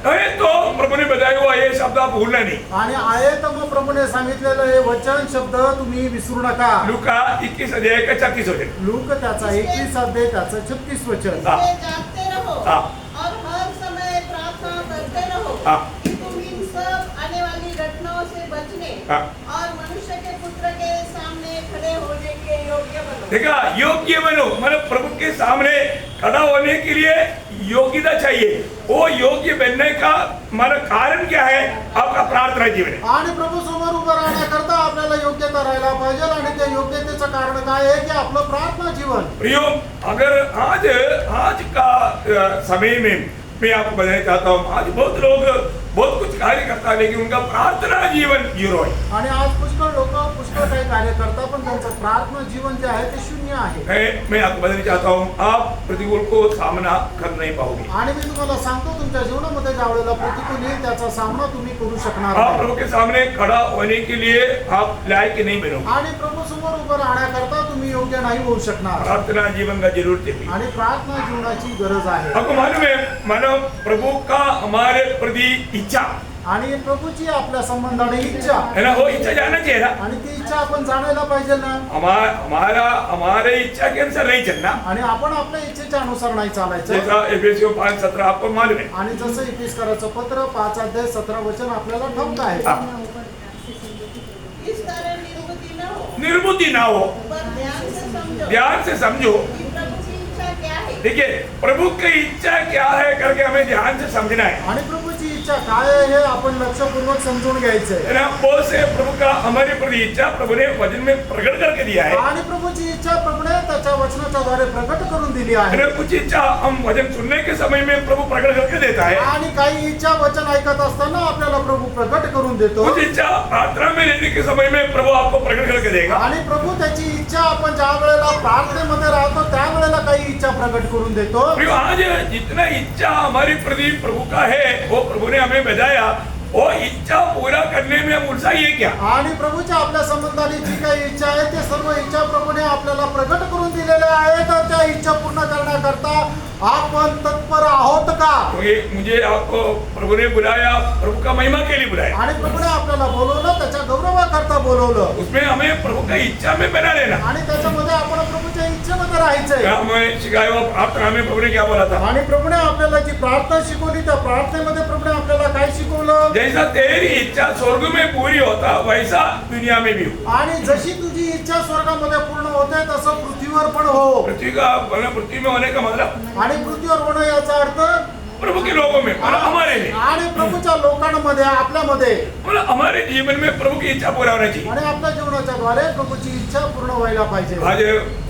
है तो प्रभु ने बताया हुआ ये शब्द आप भूलना नहीं। आणि आहे तर मग प्रभूने सांगितलेलं हे वचन शब्द तुम्ही विसरू नका. लूका 21 अध्याय का 36 वचन। लूक त्याचा 21 अध्याय त्याचं 36 वचन. इसलिए जागते रहो हाँ। और हर समय प्रार्थना करते रहो हाँ। कि तुम इन सब आने वाली घटनाओं से बचने हाँ। और मनुष्य के पुत्र के सामने खड़े होने के योग्य बनो। देखा, योग्य बनो मतलब प्रभु के सामने खड़ा होने के लिए योग्यता चाहिए। वो योग्य बनने का मतलब कारण क्या है? आपका प्रार्थना जीवन है। आणि प्रभू समोर उभं राहण्याकरता आपल्याला योग्यता राहायला पाहिजे आणि त्या योग्यतेचं कारण काय आहे की आपलं प्रार्थना जीवन. प्रियो, अगर आज का समय में मैं आपको बताना चाहता हूँ, आज बहुत लोग बहुत कुछ कार्य करता है लेकिन उनका प्रार्थना जीवन जीरो है। आणि आज पुष्कळ लोक पुष्कळ काही कार्य करतात पण त्यांचं प्रार्थना जीवन जे आहे ते शून्य आहे. मैं आपको बताना चाहता हूँ, आप प्रतिकूल को सामना कर नहीं पाओगे। आणि मी तुम्हाला सांगतो तुमच्या जीवनामध्ये ज्या वेळेला प्रतिकूल येईल त्याचा सामना तुम्ही करू शकणार आप नाही. प्रभु के सामने खड़ा होने के लिए आप लायक नहीं बनोगे। आणि प्रभू समोर उभं राहण्याकरता तुम्ही योग्य नाही होऊ शकणार. प्रार्थना जीवन का जरूरत है। आणि प्रार्थना जीवनाची गरज आहे. आपको मालूम है, मानो प्रभु का हमारे प्रति इच्छा आणि प्रभूची आपल्या संबंधाने इच्छा है ना, वो इच्छा जानना चाहिए ना। आणि ती इच्छा आपण जाणायला पाहिजे ना. हमारे इच्छा के अनुसार नहीं चलना। आणि आपण आपल्या इच्छेच्या अनुसार नाही चालायचं. जैसा एफेसियों 5:17 आपको मालूम है। आणि जसं इफिसकाराचं पत्र 5 अध्याय 17 वचन आपल्याला ठाऊक आहे. इस कारण निर्बुद्धि न हो, निर्बुद्धि ना हो, पर ध्यान से समझो ध्यान से समझो। कि प्रभु की इच्छा क्या है। देखिए, प्रभु की इच्छा क्या है करके हमें ध्यान से समझना है। आणि प्रभूची इच्छा काय आहे हे आपण लक्षपूर्वक समजून घ्यायचंय. है ना, बहुत से प्रभु का हमारे प्रति इच्छा प्रभु ने वचन में प्रकट करके दिया है। आणि प्रभूची इच्छा प्रभूने त्याच्या वचनाच्या द्वारे प्रकट करून दिली है आहे. ना, कुछ इच्छा हम वचन सुनने के समय में प्रभु प्रकट करके देता है। आणि काही इच्छा वचन ऐकत असताना आपल्याला प्रभू प्रकट करून देतो. कुछ इच्छा प्रार्थना में रहने के समय में प्रभु आपको प्रकट करके देगा। आणि प्रभू त्याची इच्छा आपण ज्या वेळेला प्रार्थनेमध्ये राहतो त्यावेळेला काही इच्छा प्रकट करून देतो. आज जितना इच्छा हमारी प्रति प्रभु का है वो प्रभु ने हमें बताया, वो इच्छा पूरा करने में हम उत्साही है क्या? आणि प्रभूच्या आपल्या संबंधाने जी काही इच्छा आहे ते सर्व इच्छा प्रभूने आपल्याला प्रकट करून दिलेल्या आहेत. त्या इच्छा पूर्ण करण्याकरता आपण तत्पर आहोत का? क्योंकि मुझे आपको प्रभु ने बुलाया, प्रभु का महिमा के लिए बुलाया। आणि प्रभूने आपल्याला बोलवलं, त्याच्या गौरवाकरता बोलवलं. उसमें हमें प्रभु का इच्छा में बना लेना। आणि त्याच्यामध्ये आपण प्रभूच्या इच्छेमध्ये राहायचंय. हमें सिखाया हुआ प्रार्थना में प्रभु ने क्या बोला था? आणि प्रभूने आपल्याला जी प्रार्थना शिकवली त्या प्रार्थनेमध्ये प्रभूने आपल्याला काय शिकवलं? जैसा तेरी इच्छा स्वर्ग में पूरी होता वैसा दुनिया में भी हो। आणि जशी तुझी इच्छा स्वर्गामध्ये पूर्ण होते तसं पृथ्वीवर पण हो. पृथ्वी में होने का मतलब आणि पृथ्वीवर होणं याचा अर्थ प्रभु के लोगों में मतलब हमारे में, आणि प्रभूच्या लोकांमध्ये आपल्यामध्ये मतलब हमारे जीवन में प्रभु की इच्छा पूरा होना चाहिए। आणि आपल्या जीवनाच्या द्वारे प्रभूची इच्छा पूर्ण व्हायला पाहिजे. आज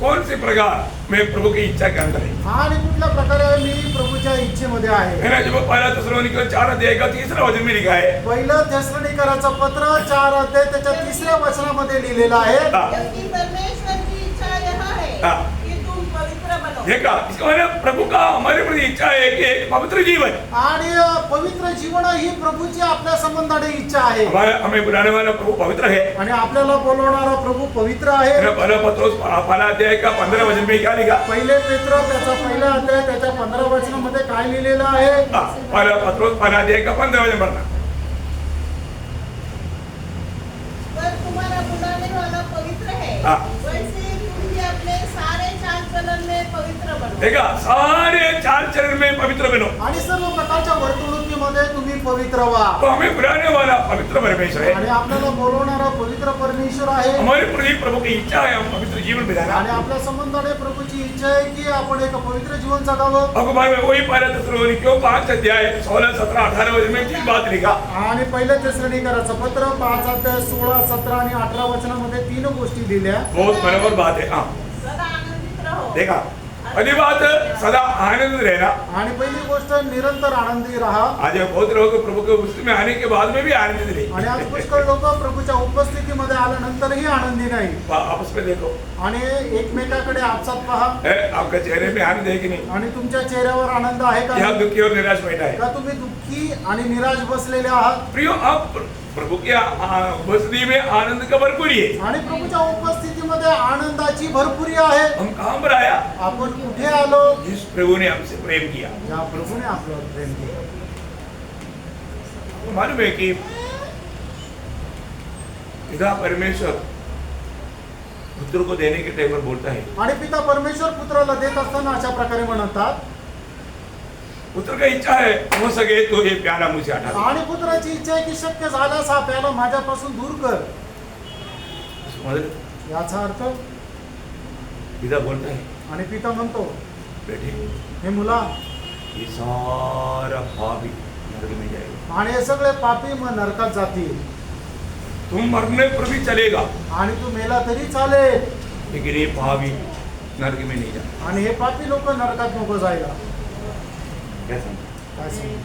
कौन सी प्रकार में प्रभु की इच्छा के अंदर है? आणि कुठल्या प्रकारे मी प्रभूच्या इच्छेमध्ये आहे. है ना, जब पहला थिस्सलुनीके 4 अध्याय का 3रा वचन में लिखा है, पहिलं थिस्सलुनीकराचं पत्र 4 अध्याय त्याच्या 3ऱ्या वचनामध्ये लिहिलेलं आहे. क्योंकि परमेश्वर की इच्छा यह है हाँ। कि तुम पवित्र बनो देखा, इसका मतलब प्रभु का हमारे प्रति इच्छा है कि एक पवित्र जीवन, आणि पवित्र जीवन ही प्रभूची आपल्या संबंधाने इच्छा आहे. हमें बुलाने वाला प्रभु पवित्र है. आणि आपल्याला बोलवणारा प्रभु पवित्र आहे. पहला पत्रोस पहला अध्याय का 15 वचन में क्या लिखा? पहिले पेत्र त्याचा पहिला अध्याय त्याच्या 15 वचनामध्ये काय लिहिलेलं आहे? पहला पत्रोस पहला अध्याय का 15 वचन पढ़ना. पर तुम्हारा बुलाने वाला पवित्र है, वैसे तुम भी अपने सारे चाल चलन में पवित्र बनो. देखा, सारे चाल चलन में पवित्र बनो. आणि सर्व प्रकारच्या वर्तणुकीमध्ये तुम्ही पवित्र व्हा. तो हमें बुलाने वाला पवित्र परमेश्वर है. आणि आपल्याला बोलवणारा पवित्र परमेश्वर आहे. हमारे प्रति प्रभु की इच्छा है हम पवित्र जीवन बिताना. आणि आपल्या संबंधाने प्रभूची इच्छा आहे की आपण एक पवित्र जीवन जगावं. आपको मालूम है वही पहला थिस्सलुनीकियों 5 अध्याय 16 17 18 वचन में तीन बात लिखा. आणि पहिले थिस्सलुनीकराचं पत्र 5 अध्याय 16 17 आणि 18 वचनामध्ये 3 गोष्टी दिल्या. बहुत मनोहर बात है. हाँ, सदा आनंदित रहो. देखा, पहली बात सदा आनंद रहना. आणि पहिली गोष्ट निरंतर आनंदी राहा. आज बहुत लोग प्रभु के उपस्थिति में आने के बाद में भी आनंदित नहीं. आणि आज पुष्कळ लोक प्रभूच्या उपस्थितीमध्ये आल्यानंतरही आनंदी नाही. आपस में देखो, आणि एकमेकाकडे आपसात पहा. आपके चेहरे में आनंद है कि नहीं? आणि तुमच्या चेहऱ्यावर आनंद आहे का? या दुखी और निराश बैठा है? का तुम्ही दुःखी आणि निराश बसलेले आहात? प्रियो, आप प्रभु की उपस्थिति में आनंद का भरपूरी है. आणि प्रभूच्या उपस्थितीमध्ये आनंदाची भरपुरी आहे. हम कहाँ पर आया? आपण कुठे आलो? जिस प्रभु ने हमसे प्रेम किया. या प्रभूने आपल्यावर प्रेम केलं. आपको मालूम है कि पिता परमेश्वर पुत्र को देने के टाइम पर बोलता है. आणि पिता परमेश्वर पुत्राला देत असताना अशा प्रकारे म्हणतात, पुत्र का इच्छा है हो सके तो ये प्याला मुझे हटा दे. आणि पुत्राची इच्छा आहे की शक्य झाल्यास हा प्याला माझ्यापासून दूर कर. समझले? याचा अर्थ, पिता बोलता है, आणि पिता म्हणतो, बेटे हे मुला, ये सारा पापी नरक में जाएगा. आणि हे सगळे पापी मग नरकात जातील. तुम मरने पर भी चलेगा, आणि तू मेला तरी चालेल, लेकिन ये पापी नरक में नहीं जाएगा. आणि हे पापी लोक नरकात नको जायला. क्या समझ? काय सांगू?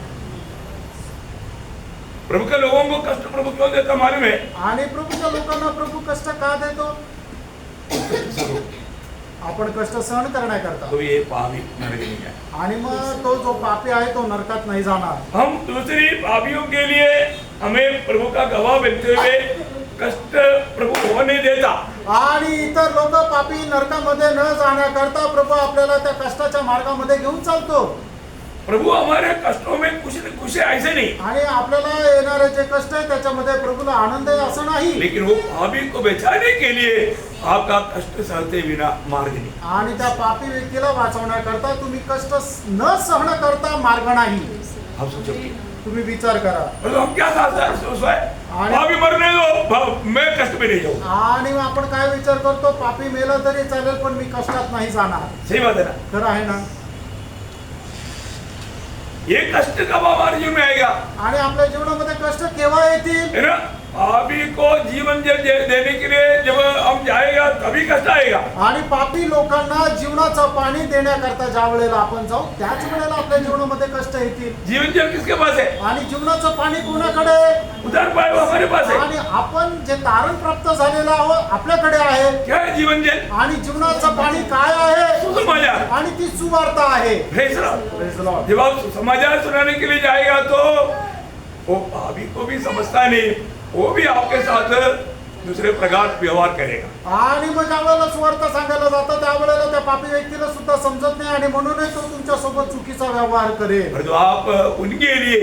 प्रभु के लोगों को कष्ट प्रभु क्यों देता मालूम है? आणि प्रभूच्या लोकांना प्रभू कष्ट का देतो? आपण कष्ट सहन करण्याकरता. तो ये पापी नरक में जाएगा. आणि मग तो जो पापी आहे तो नरकात नाही जाणार. हम दूसरी पापियों के लिए हमें प्रभु का गवाह बनते हुए कष्ट प्रभु होने देता. आणि इतर लोक पापी नरकामध्ये न जाण्याकरता प्रभू आपल्याला त्या कष्टाच्या मार्गामध्ये घेऊन चालतो. प्रभु हमारे कष्टों में खुश है ऐसे नहीं, आणि आपल्याला येणारे जे कष्ट आहे त्याच्यामध्ये प्रभूला आनंद आहे असं नाही. लेकिन वो पापी को बचाने के लिए आपका कष्ट सहते बिना मार्ग नहीं. आणि त्या पापी व्यक्तीला वाचवण्याकरता तुम्ही कष्ट न सहन करता मार्ग नाही. आप सोचो तुम्ही विचार करा. तो हम क्या सोचता है? पापी मरने दो, मैं कष्ट में नहीं जाऊँ. आणि आपण काय विचार करतो? पापी मेला तरी चालेल पण मी कष्टात नाही जाणार. सही बात है ना? खरं आहे ना? ये कष्ट कब हमारे जीवन में आएगा? आणि आपल्या जीवनामध्ये कष्ट केव्हा येतील? है ना? पापी को जीवन जब देने के लिए जब हम जाएगा तभी कष्ट आएगा. आणि पापी लोकांना जीवनाचं पाणी देण्याकरता ज्या वेळेला आपण जाऊ त्याच वेळेला आपल्या जीवनामध्ये कष्ट येतील. जीवन जल किसके पास है? आणि जीवनाचं पाणी कोणाकडे? उधार पाए वो हमारे पास है. आणि आपण जे तारण प्राप्त झालेलं आहोत आपल्याकडे आहे. क्या है जीवन जल? आणि जीवनाचं पाणी काय आहे? सुसमाचार. आणि ती सुवार्ता आहे. Praise the Lord. Praise the Lord. जब आप समाचार सुनाने के लिए जाएगा तो वो पापी को भी समझता नहीं, वो भी आपके साथ दुसरे प्रकार व्यवहार करेगा. आणि मग ज्यावेळेला सुवार्ता सांगायला जातं त्यावेळेला त्या पापी व्यक्तीला सुद्धा समजत नाही आणि म्हणूनच तो तुमच्या सोबत चुकीचा व्यवहार करेल. और जो आप उनके लिए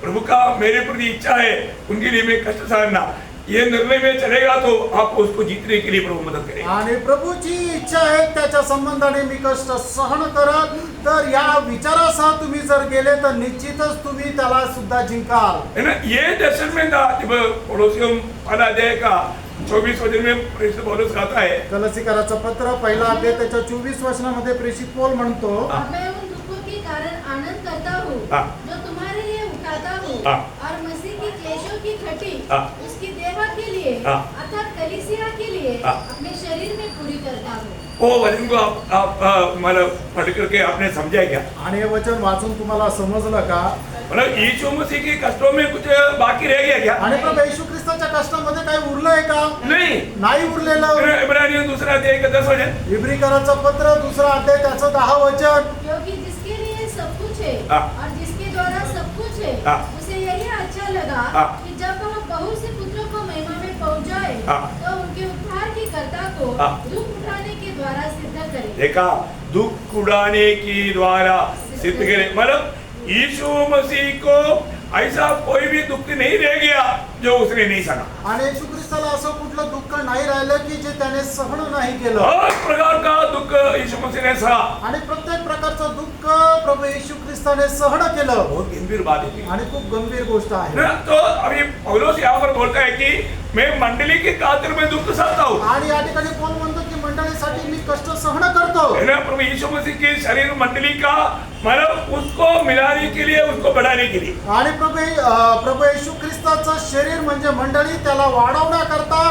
प्रभु का मेरे प्रति इच्छा है उनके लिए मैं कष्ट सहना ये निर्णय में चलेगा तो आपको उसको जीतने के लिए प्रभु मदद करेगा. आणि प्रभूची इच्छा आहे त्याच्या संबंधाने मी कष्ट सहन करत तर या विचारासह तुम्ही जर गेले तर निश्चितच तुम्ही त्याला सुद्धा जिंकाल. है ना? ये दर्शन में था जब पड़ोसियों पहला अध्याय का 24 वचन में प्रेषित पौलुस कहता है. गलातियराचं पत्र पहिला अध्याय त्याच्या 24 वचनामध्ये प्रेषित पौल म्हणतो, मैं उन दुखों के कारण आनंद करता हूँ जो तुम्हारे लिए उठाता हूँ और मसीह की क्लेशों की घटी उसकी देह के लिए अर्थात कलीसिया के लिए अपने शरीर में पूरी करता हो। वो वचन को आप मतलब पढ़ करके आपने समझा क्या? आणि हे वचन वाचून तुम्हाला समजलं का? मतलब यीशु मसीह के कष्टों में कुछ बाकी रह गया क्या? आणि प्रभू येशू ख्रिस्ताच्या कष्टामध्ये काही उरलंय का? नहीं। नाही उरलेलं. इब्रानियों 2 अध्याय का 10 वचन, इब्रिकरांचं पत्र 2 अध्याय त्याचं 10 वचन. क्योंकि जिसके लिए सब कुछ है हाँ। और जिसके द्वारा सब कुछ है, हाँ। उसे यही अच्छा लगा हाँ। कि जब वह बहुत से पुत्रों को महिमा में पहुंच जाए, हाँ। तो उनके उद्धार की कर्ता को हाँ। दुख उठाने के द्वारा सिद्ध करे। देखा, दुख उड़ाने की द्वारा सिद्ध करे। मतलब यीशु मसीह को ऐसा कोई भी दुख नहीं रह गया जो उसने नहीं सहा। आणि येशू ख्रिस्ताला असं कुठलं दुःख नाही राहिलं की जे त्याने सहन नाही केलं. हर प्रकार का दुख यीशु मसीह ने सहा। आणि प्रत्येक प्रकारचं दुःख प्रभू येशू ख्रिस्ताने सहन केलं. बहुत गंभीर बात है आणि खूप गंभीर गोष्ट आहे. ना। तो अभी पौलुस यहाँ पर बोलता है कि मैं मंडली की खातिर में दुख सहता हूँ। आणि या ठिकाणी कोण म्हणतो की मंडळीसाठी मी कष्ट सहन करतो. है ना? प्रभु यीशु मसीह के शरीर मंडली का मतलब उसको मिलाने के लिए, उसको बढ़ाने के लिए। आणि प्रभू येशू ख्रिस्ताचं शरीर म्हणजे मंडळी, त्याला वाढवण्याकरता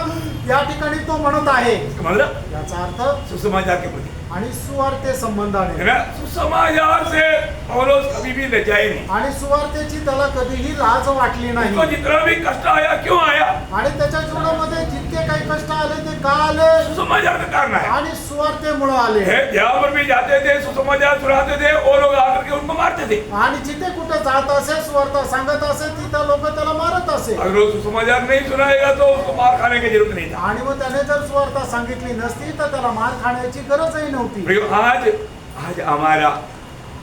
या ठिकाणी तो म्हणत आहे. मतलब याचा अर्थ सुसमाचार के प्रति, आणि सुवार्ते संबंधाने. है ना? सुसमाचार से पौलुस कभी भी लजाए नहीं। आणि सुवार्तेची त्याला कधीही लाज वाटली उसको नाही. जितना भी कष्ट आया, क्यों आया? आणि त्याच्या जीवनामध्ये जितके काही कष्ट आले ते का आले? सुसमाचार का कारण है। आणि सुवार्तेमुळे आले. है, जहाँ पर भी जाते थे सुसमाचार सुनाते थे, वो लोग आकर के उनको मारते थे। आणि जिथे कुठे जात असे, सुवार्ता सांगत असे, तिथे लोक त्याला मारत असे. अगर वो सुसमाचार नहीं सुनाएगा तो उसको मार खाने की जरूरत नहीं था। आणि मग त्याने जर सुवार्ता सांगितली नसती तर त्याला मार खाण्याची गरजही नव्हती. आज हमारा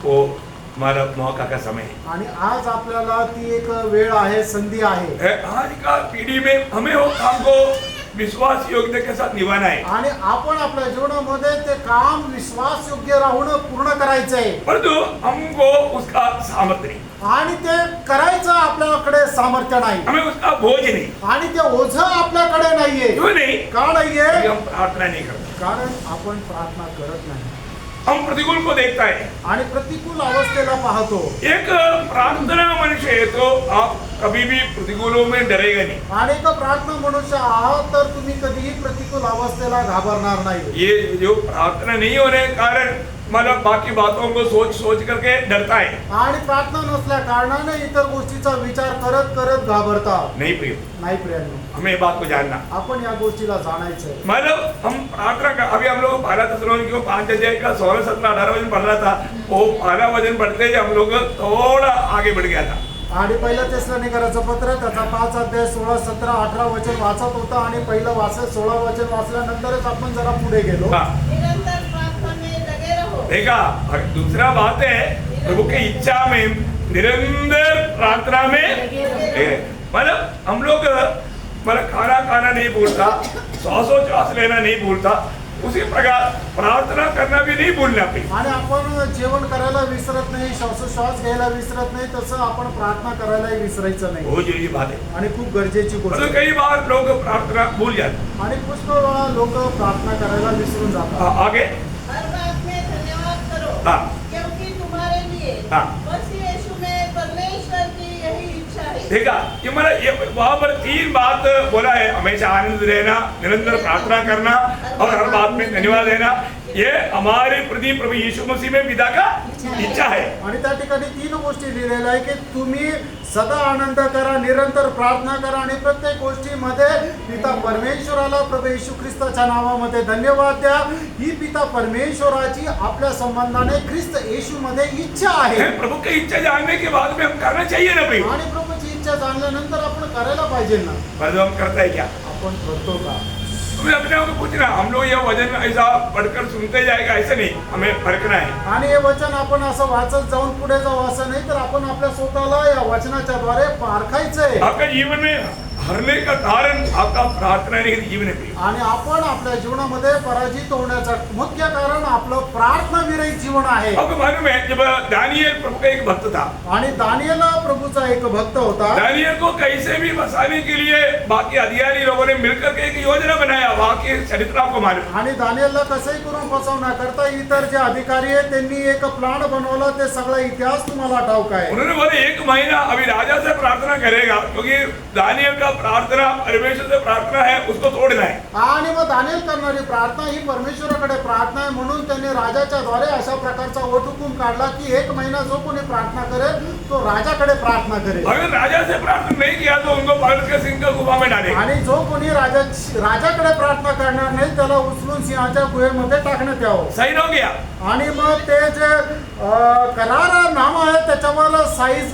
वो हमारा मौका का समय है। आणि आज आपल्याला ती एक वेळ आहे, संधी आहे. है, आज का पीढ़ी में हमें वो काम को विश्वास योग्यता के साथ निभाना है। आणि आपण आपल्या जीवनामध्ये ते काम विश्वास योग्य राहून पूर्ण करायचंय. परंतु हमको उसका सामर्थ्य नहीं, आणि ते करायचं आपल्याकडे सामर्थ्य नाही. हमें उसका बोझ नहीं। आणि ते ओझं आपल्याकडे नाहीये. क्यों नहीं? का नाहीये? क्योंकि हम प्रार्थना नहीं करते। कारण आपण प्रार्थना करत नाही. हम प्रतिकूल को देखता है। आणि प्रतिकूल अवस्थेला पाहतो. एक प्रार्थना मनुष्य है तो आप कभी भी प्रतिकूलों में डरेगा नहीं। आणि एक प्रार्थना मनुष्य आहात तर तुम्ही कधीही प्रतिकूल अवस्थेला घाबरणार नाही. ये जो प्रार्थना नहीं होने के कारण मतलब बाकी बातों को सोच सोच करके डरता है। आणि प्रार्थना नसल्या कारणाने इतर गोष्टीचा विचार करत करत घाबरता. नहीं प्रिय, नाही प्रियांनो, हमें ये बात को जानना। आपण या गोष्टीला जाणायचंय. मतलब हम प्रार्थना का अभी हम लोग पहला थिस्सलुनीकियों 5 अध्याय का 16, 17, 18 वचन पढ़ रहा था। वो पहला वचन पढ़ते ही हम लोग थोड़ा आगे बढ़ गया था। आणि पहिलं तेसलोनिकरांचं पत्र त्याचा 5 अध्याय 16, 17, 18 वचन वाचत होता. आणि पहिलं 16 वचन वाचल्यानंतरच आपण जरा पुढे गेलो. हाँ, निरंतर प्रार्थना में लगे रहो। देखा। और दूसरा बात है प्रभु की इच्छा में निरंतर प्रार्थना में। मतलब हम लोग मतलब खाना नहीं भूलता, श्वासोच्छ्वास लेना नहीं भूलता, उसी प्रकार प्रार्थना करना भी नहीं भूलना चाहिए। आणि आपण जेवण करायला विसरत नाही, श्वासोश्वास घ्यायला विसरत नाही, तसं आपण प्रार्थना करायलाही विसरायचं नाही. बहुत जरूरी बात है। आणि खूप गरजेची गोष्ट मतलब आहे. कई बार लोग प्रार्थना भूल जाते। आणि पुष्कळ वेळा लोक प्रार्थना करायला विसरून जातात. हाँ, आगे। हर बात में धन्यवाद करो, हाँ। क्योंकि तुम्हारे लिए हाँ। मसीह यीशु में परमेश्वर की यही इच्छा है। देखा, ये मतलब ये वहां पर 3 बात बोला है। हमेशा आनंद रहना, निरंतर प्रार्थना करना और हर बात में धन्यवाद देना। ये हमारे प्रति प्रभु यीशु मसीह में पिता का इच्छा है। आणि त्या ठिकाणी 3 गोष्टी लिहिलेल्या आहे की तुम्ही सदा आनंद करा, निरंतर प्रार्थना करा आणि प्रत्येक गोष्टीमध्ये पिता परमेश्वराला प्रभू येशू ख्रिस्ताच्या नावामध्ये धन्यवाद द्या. ही पिता परमेश्वराची आपल्या संबंधाने ख्रिस्त येशू मध्ये इच्छा आहे. प्रभु की इच्छा जानने के बाद में हम करना चाहिए ना भाई। आणि प्रभूची इच्छा जाणल्यानंतर आपण करायला पाहिजे ना. पर हम करता है क्या? आपण करतो का? हमें अपने आप को पूछना। हम लोग ये वचन ऐसा पढ़कर सुनते जाएगा ऐसा नहीं, हमें परखना है। आणि हे वचन आपण असं वाचत जाऊन पुढे जाऊ असं नाही, तर आपण आपल्या स्वतःला या वचनाच्या द्वारे पारखायचंय. आपका जीवन में हरने का कारण आपका प्रार्थना नहीं, जीवन है। आणि आपण आपल्या जीवनामध्ये पराजित होण्याचं मुख्य कारण आपलं प्रार्थना विरहित जीवन आहे. आपको मालूम है जब दानियल प्रभु का एक भक्त था, आणि दानिएल प्रभूचा एक भक्त होता. दानियल को कैसे भी बसाने के लिए बाकी अधिकारी लोगों ने मिलकर के एक योजना बनाया। बाकी चरित्र आपको मालूम। आणि दानिएलला कसंही करून फसवण्याकरता इतर जे अधिकारी आहेत त्यांनी एक प्लान बनवला. ते सगळा इतिहास तुम्हाला ठाऊक आहे. उन्होंने बोले 1 महीना अभी राजा से प्रार्थना करेगा, क्योंकि दानियल का प्रार्थना परमेश्वर से प्रार्थना है उसको तोड़ना है. आणि मग दानिएल करणारी प्रार्थना ही परमेश्वराकडे प्रार्थना आहे, म्हणून त्यांनी राजाच्या द्वारे अशा प्रकारचा वटहुकूम काढला की 1 महिना जो कोणी प्रार्थना करेल तो राजाकडे प्रार्थना करेल. अगर राजा से प्रार्थना नहीं किया तो उनको पकड़ के सिंह का गुफा में डालेंगे. आणि जो कोणी राजाकडे प्रार्थना करणार नाही त्याला उचलून सिंहाच्या गुहेमध्ये टाकण्यात यावं. सही हो गया. आणि मग ते जे करार नाम आहे त्याच्यावर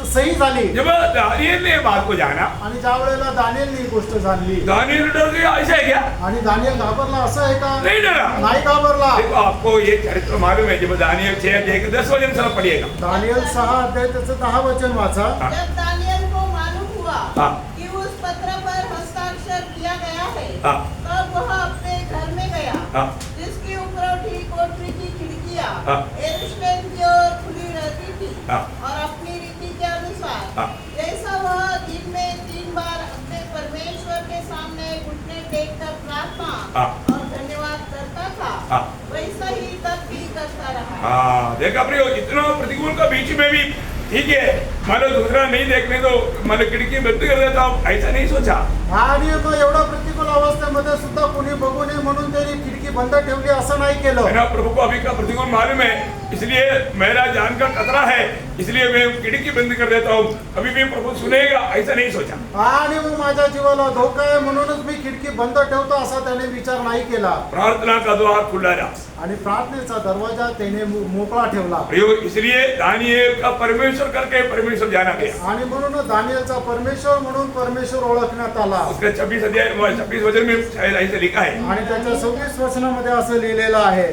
सही झाली. जब दानिएल ने बात को जाना, आणि ज्या वेळेला दानिएलने ही गोष्ट जाणली, दानिएल डर गया. ऐसा है क्या? आणि दानिएल घाबरला असं आहे का? नहीं डरा. नाही घाबरला. देखो आपको ये चरित्र मालूम है. जब दानिएल 6:10 वचन सब पढ़िएगा. दानिएल 6 अध्याय त्याचं 10 वचन वाचा. जब दानिएल को मालूम हुआ हाँ. कि उस पत्र पर हस्ताक्षर किया गया है, हाँ. तब वह अपने घर में गया, हाँ. जिसकी उपरौठी कोठरी की खिड़कियां हाँ. यरूशलेम की ओर खुली रहती थी, हाँ. और अपनी रीति के अनुसार हाँ. जैसा वह दिन में 3 बार अपने परमेश्वर के सामने घुटने टेककर प्रार्थना हाँ. और धन्यवाद करता था, हाँ. वैसा ही तब भी करता रहा. हाँ, देखा प्रियो, इतना प्रतिकूल का बीच में भी ठीक है, मतलब दूसरा नहीं देखने तो मतलब खिड़की बंद कर देता हूँ, ऐसा नहीं सोचा. आणि मग एवढा प्रतिकूल अवस्थेमध्ये सुद्धा कोणी बघू नये म्हणून त्यांनी खिडकी बंद ठेवली असं नाही केलं. है ना, प्रभु को अभी का प्रतिकूल मालूम है, इसलिए मेरा जान का खतरा है, इसलिए मैं खिड़की बंद कर देता हूँ, कभी भी प्रभु सुनेगा, ऐसा नहीं सोचा. आणि मग माझ्या जीवाला धोका आहे म्हणूनच मी खिडकी बंद ठेवतो असा त्याने विचार नाही केला. प्रार्थना का द्वार खुला रहा. आणि प्रार्थनेचा दरवाजा त्याने मोकळा ठेवला. प्रियो, इसलिए दानिएल का परमेश्वर करके परमेश्वर जाना गया. आणि म्हणून दानिएलचा परमेश्वर म्हणून परमेश्वर ओळखण्यात आला. उसका 26 वचन में शायद ऐसे लिखा है. आणि त्याच्या 26 वचनामध्ये असं लिहिलेलं आहे,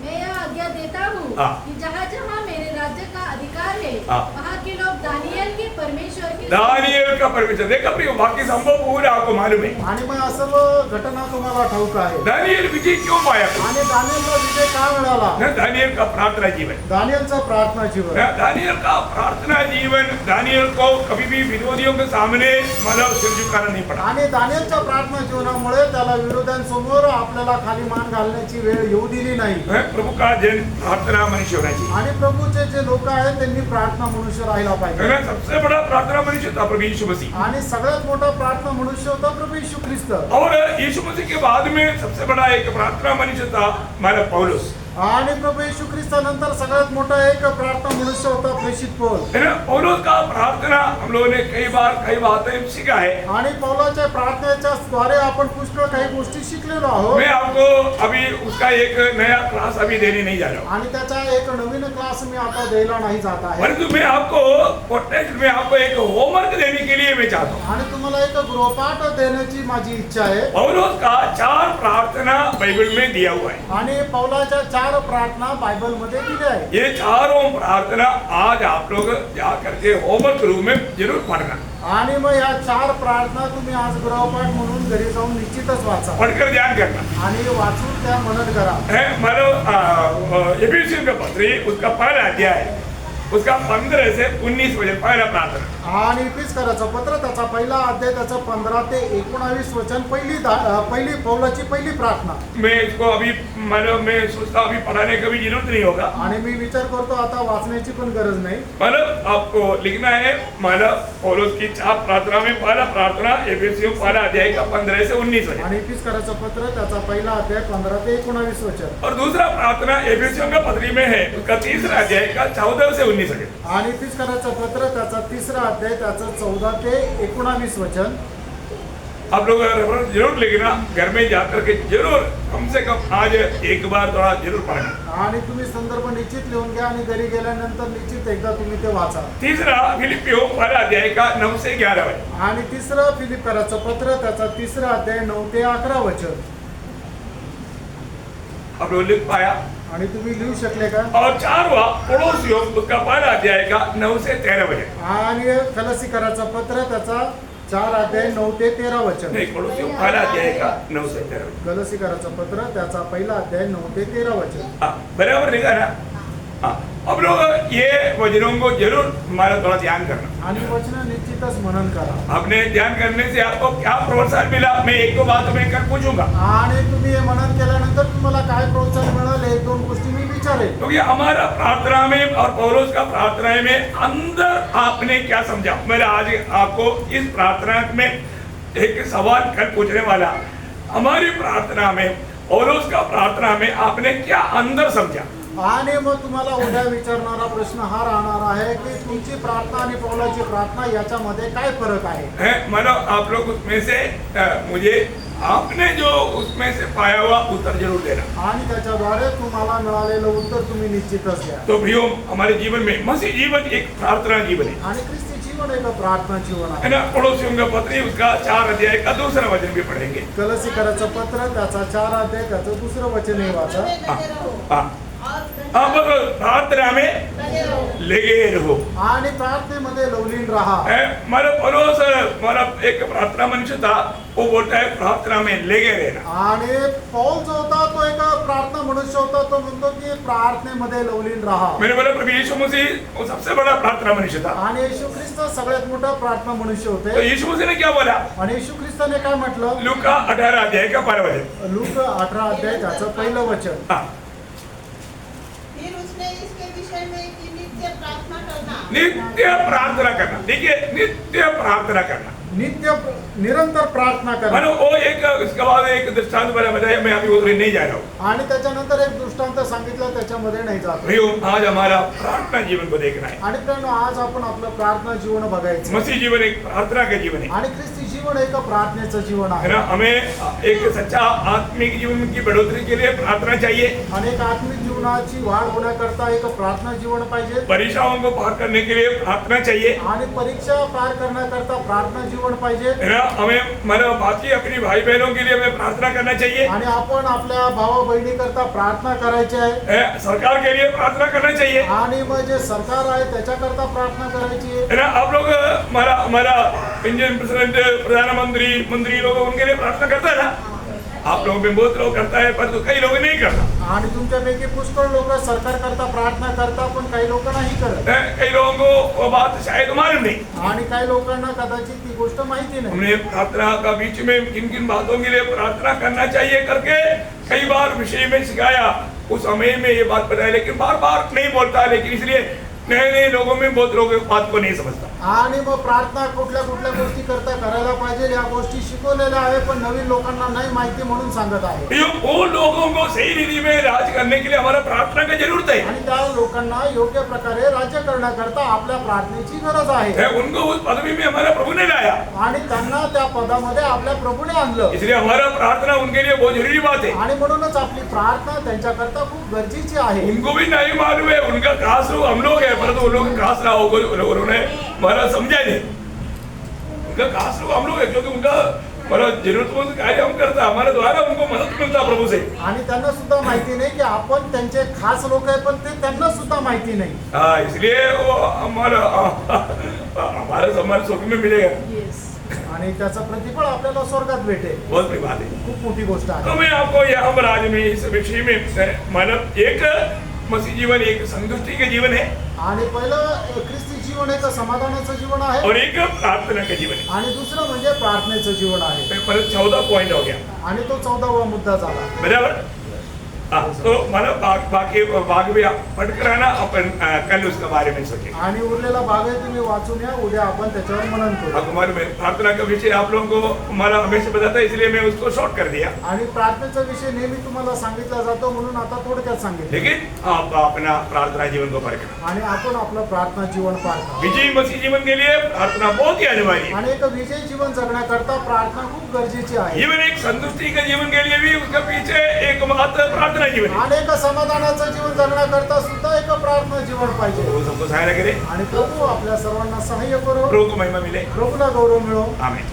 मैं यह आज्ञा देता हूँ हाँ. कि जहाँ जहाँ मेरे राज्य का अधिकार है, हाँ. वहाँ के लोग दानिएल के परमेश्वर के दानिएल का परमेश्वर. देखा प्रियो, बाकी संभव पूरा आपको मालूम है. आणि मग या सर्व घटना तुम्हाला ठाऊक आहे. दानिएल विजय क्यों पाया? आणि दानिएलला विजय का मिळाला? ना दानिएल का प्रार्थना जीवन. दानिएलचा प्रार्थना जीवन. ना दानिएल का प्रार्थना जीवन, दानिएल को कभी भी विरोधियों के सामने मतलब सिर झुकाना नहीं पड़ा. आणि दानिएलच्या प्रार्थना जीवनामुळे त्याला विरोधांसमोर आपल्याला खाली मान घालण्याची वेळ येऊ दिली नाही. प्रभु का जन प्रार्थना मनुष्य होना चाहिए. आणि प्रभूचे जे लोक आहेत त्यांनी प्रार्थना मनुष्य राहिला पाहिजे. सबसे बड़ा प्रार्थना मनुष्य था प्रभु यीशु मसीह. आणि सगळ्यात मोठा प्रार्थना मनुष्य होता प्रभु येशू ख्रिस्त. और यीशु मसीह के बाद में सबसे बड़ा एक प्रार्थना मनुष्य था हमारा पौलुस. आणि प्रभु येशू ख्रिस्तानंतर सगळ्यात मोठा एक प्रार्थना मनुष्य होता प्रेषित पौल. है ना, पौलुस का प्रार्थना हम लोगों ने कई बातें सीखा है. आणि पौलाच्या प्रार्थनेच्या द्वारे आपण पुष्कळ काही गोष्टी शिकलेलो आहोत. मैं आपको अभी उसका एक नया क्लास अभी देने नहीं जा रहा हूँ. आणि त्याचा एक नवीन क्लास मी आता द्यायला नाही जात आहे. परंतु मैं आपको एक होमवर्क देने के लिए मैं चाहता हूँ. आणि तुम्हाला एक गृहपाठ देण्याची माझी इच्छा आहे. पौलुस का 4 प्रार्थना बाइबल में दिया हुआ है. आणि पौलाच्या 4 प्रार्थना बाइबल मध्ये दिल्या आहेत. ये चारों प्रार्थना आज आप लोग जा करके होमवर्क रूम में जरूर पढ़ना. आणि मग या 4 प्रार्थना तुम्ही आज गृहपाठ म्हणून घरी जाऊन निश्चितच वाचा पढ़कर ध्यान करना आणि वाचून त्या मनन करा. है. मतलब एफिसियों का पत्री उसका पहला अध्याय उसका 15 से 19 वचन पहला प्रार्थना. आणि इफिसकराचं पत्र त्याचा पहिला अध्याय त्याचं 15 ते 19 वचन पहिली पौलाची पहिली प्रार्थना. मैं इसको अभी मतलब मैं सोचता अभी पढ़ाने का भी जरूरत नहीं होगा. आणि मी विचार करतो आता वाचण्याची पण गरज नाही. मतलब आपको लिखना है मतलब पौलुस की 4 प्रार्थना में पहला प्रार्थना एफिसियों पहला अध्याय का 15 से 19 वचन. आणि इफिसकराचं पत्र त्याचा पहिला अध्याय 15 ते 19 वचन. और दूसरा प्रार्थना एफिसियों का पत्री में है उसका तीसरा अध्याय का 14 से 19 वचन. आणि इफिसकराचं पत्र त्याचा तिसरा अध्याय त्याचं 14 ते 19 वचन. आप लोग रेफरेंस जरूर लिखना, घर में जाकर के जरूर कम से कम आज एक बार थोड़ा जरूर पढ़ना. आणि तुम्ही संदर्भ निश्चित लिहून घ्या आणि घरी गेल्यानंतर निश्चित एकदा तुम्ही ते वाचा. तीसरा फिलिपियो पहला अध्याय का 9 से 11 वचन. आणि तिसरं फिलिपकराचं पत्र त्याचा तिसरा अध्याय 9 ते 11 वचन. आप लोग लिख पाया. आणि तुम्ही लिहू शकले का? और 4वां पड़ोसियों उसका पहला अध्याय का 9 से 13 वचन. आणि कलसीकराचं पत्र त्याचा 4 अध्याय 9 ते 13 वचन. नहीं, पड़ोसियों पहला अध्याय का 9 से 13 वचन. कलसीकराचं पत्र त्याचा पहिला अध्याय 9 ते 13 वचन. हाँ, बराबर लिखा ना. हाँ, अब लोग ये वचनों को जरूर हमारा थोड़ा ध्यान करना. आणि वचन निश्चितच मनन करा. आपने ध्यान करने से आपको क्या प्रोत्साहन मिला, मैं एक दो बात में कर पूछूंगा. आणि तुम्ही हे मनन केल्यानंतर तुम्हाला काय प्रोत्साहन मिळाले 1-2 गोष्टी मी विचारेन. क्योंकि हमारा प्रार्थना में और पौलुस का प्रार्थना में अंदर आपने क्या समझा. मैं आज आपको इस प्रार्थना में एक सवाल कल पूछने वाला, हमारी प्रार्थना में पौलुस का प्रार्थना में आपने क्या अंदर समझा? आणि मग तुम्हाला उद्या विचारणारा प्रश्न हा राहणार आहे की तुमची प्रार्थना आणि पौलाची प्रार्थना याच्यामध्ये काय फरक आहे? मानो आप लोग उसमें से मुझे आपने जो उसमें से पाया हुआ उत्तर जरूर देना। आणि त्याच्याद्वारे तुम्हाला मिळालेलं उत्तर तुम्ही निश्चितच द्या। तो प्रियो, हमारे जीवन में मसीह जीवन एक प्रार्थना जीवन है आणि ख्रिस्ती जीवन एक प्रार्थना जीवन है आहे ना। पड़ोसियों का पत्र उसका 4 अध्याय का दूसरा वचन भी पढ़ेंगे। कलसीकराचं पत्र त्याचा 4 अध्याय त्याचं दुसरं वचन हे वाचा। लगे रहो हाँ। और अब प्रार्थना में लगे रहो। लगे रहो। आणि प्रार्थनेमध्ये लवलीन राहा। मारा पौलुस मारा एक प्रार्थना मनुष्य था, वो बोलता है प्रार्थना में लगे रहना। आणि पौल जो होता तो एक प्रार्थना मनुष्य होता, तो म्हणतो की प्रार्थनेमध्ये लवलीन राहा। मैंने बोला प्रभु यीशु मसीह वो सबसे बड़ा प्रार्थना मनुष्य था। आणि येशू ख्रिस्त सगळ्यात मोठा प्रार्थना मनुष्य तो होते। यीशु मसीह ने क्या बोला? आणि येशू ख्रिस्ताने काय म्हटलं? लूका 18 अध्याय का 12 वचन। लूक 18 अध्याय त्याचं पहिलं वचन। हाँ। फिर उसने इसके विषय में कि नित्य प्रार्थना करना। नित्य प्रार्थना करना। देखिए, नित्य प्रार्थना करना, निरंतर प्रार्थना करा। मानो वो एक उसके बाद एक दृष्टांत मैंने बताया, मैं अभी उधर नहीं जा रहा हूँ। आणि त्याच्यानंतर एक दृष्टांत सांगितलं, त्याच्यामध्ये नाही जात। प्रियो, आज हमारा प्रार्थना जीवन को देखना है। आणि प्रियानो, आज आपण आपलं प्रार्थना जीवन बघायचं। मसीह जीवन एक प्रार्थना का जीवन है आणि ख्रिस्ती जीवन एक प्रार्थनेचं जीवन है आहे। ना। हमें एक सच्चा आत्मिक जीवन की बढ़ोतरी के लिए प्रार्थना चाहिए। अनेक आत्मिक जीवनाची वाढ होण्याकरता एक प्रार्थना जीवन पाहिजे। परीक्षाओं को पार करने के लिए प्रार्थना चाहिए आणि परीक्षा पार करण्याकरता प्रार्थना जीवन पाहिजे। है ना। हमें मतलब बाकी अपनी भाई बहनों के लिए हमें प्रार्थना करना चाहिए। आणि आपण आपल्या भावा बहिणी करता प्रार्थना करायची आहे। सरकार के लिए प्रार्थना करना चाहिए आणि मग जे सरकार आहे त्याच्याकरता प्रार्थना करायची आहे। है ना। आप लोग हमारा हमारा इंडियन प्रेसिडेंट, प्रधानमंत्री, मंत्री लोग उनके लिए प्रार्थना करता है ना। आप लोगों में बहुत लोग करता है, पर तो कई लोग नहीं करता। आणि तुमच्यापैकी पुष्कळ लोक सरकार करता प्रार्थना करता, पण काही लोक नाही करत। कई लोगों को वो बात शायद मालूम नहीं। आणि काही लोकांना कदाचित ती गोष्ट माहिती नाही। हमने प्रार्थना का बीच में किन किन बातों के लिए प्रार्थना करना चाहिए करके कई बार विषय में सिखाया। उस समय में ये बात बताया, लेकिन बार बार नहीं बोलता। लेकिन इसलिए नए नए लोगों में बहुत लोग इस बात को नहीं समझता। आणि मग प्रार्थना कुठल्या कुठल्या गोष्टी करता करायला पाहिजे या गोष्टी शिकवलेल्या आहे, पण नवीन लोकांना नाही माहिती म्हणून सांगत आहे। ये वो लोगों को सही रीति में राज करने के लिए हमारा प्रार्थना की जरूरत है। आणि त्या लोकांना योग्य प्रकारे राज्य करण्याकरता आपल्या प्रार्थनेची गरज आहे। उनको उस पदवी में हमारा प्रभु ने लाया, आणि त्यांना त्या पदामध्ये आपल्या प्रभूने आणलं। इसलिए हमारा प्रार्थना उनके लिए बहुत जरूरी बात है। आणि म्हणूनच आपली प्रार्थना त्यांच्याकरता खूप गरजेची आहे। उनको भी नहीं मालूम है, उनका खास रूप हम लोग है, परंतु वो लोग खास रहा होगा, उन्होंने हमारा समझा नहीं। उनका खास रूप हम लोग है, क्योंकि उनका हमारा जरूरतमंद कार्य हम करता, हमारे द्वारा उनको मदद मिलता प्रभु से। आणि त्यांना सुद्धा माहिती नाही की आपण त्यांचे खास लोक आहे, पण ते त्यांना सुद्धा माहिती नाही। हाँ, इसलिए वो हमारे सम्मान स्वर्ग में मिलेगा। आणि त्याचं प्रतिफळ आपल्याला स्वर्गात भेटेल। बहुत बड़ी बात है। खूप मोठी गोष्ट आहे। तो मैं आपको यहाँ पर आज में इस विषय में मतलब एक मसीह जीवन एक संतुष्टि के जीवन है, आणि पहिलं ख्रिस्ती जीवन एक समाधानाचं जीवन आहे, और एक प्रार्थना का जीवन है। आणि दुसरं म्हणजे प्रार्थनेचं जीवन आहे। पर 14 पॉइंट हो गया, आणि तो 14वा मुद्दा झाला। बराबर। हाँ, तो मतलब बाकी भाग भी आप पढ़ कर आना, अपन कल उसके बारे में सोचेंगे। आणि उरलेला भाग आहे तुम्ही वाचून या, उद्या आपण त्याच्यावर मनन करू। अब हमारे में प्रार्थना का विषय आप लोगों को हमारा हमेशा बताता है, इसलिए मैं उसको शॉर्ट कर दिया। आणि प्रार्थनेचा विषय नेहमी तुम्हाला सांगितला जातो, म्हणून आता थोडक्यात सांगितलं। लेकिन आप अपना प्रार्थना जीवन को परखना। आणि आपण आपलं प्रार्थना जीवन पाहतो। विजयी मसीह जीवन के लिए प्रार्थना बहुत ही अनिवार्य है। आणि एक विजयी जीवन जगण्याकरता प्रार्थना खूप गरजेची आहे। जीवन एक संतुष्टि के जीवन के लिए भी उसके पीछे एक मात्र प्रार्थना जीवन है। आणि एक समाधानाचं जीवन जगण्याकरता सुद्धा एक प्रार्थना जीवन पाहिजे। वो सबको सहायता करे, आणि प्रभू आपल्या सर्वांना सहाय्य करो। प्रभु को महिमा मिले। प्रभूला गौरव मिळो। आमीन।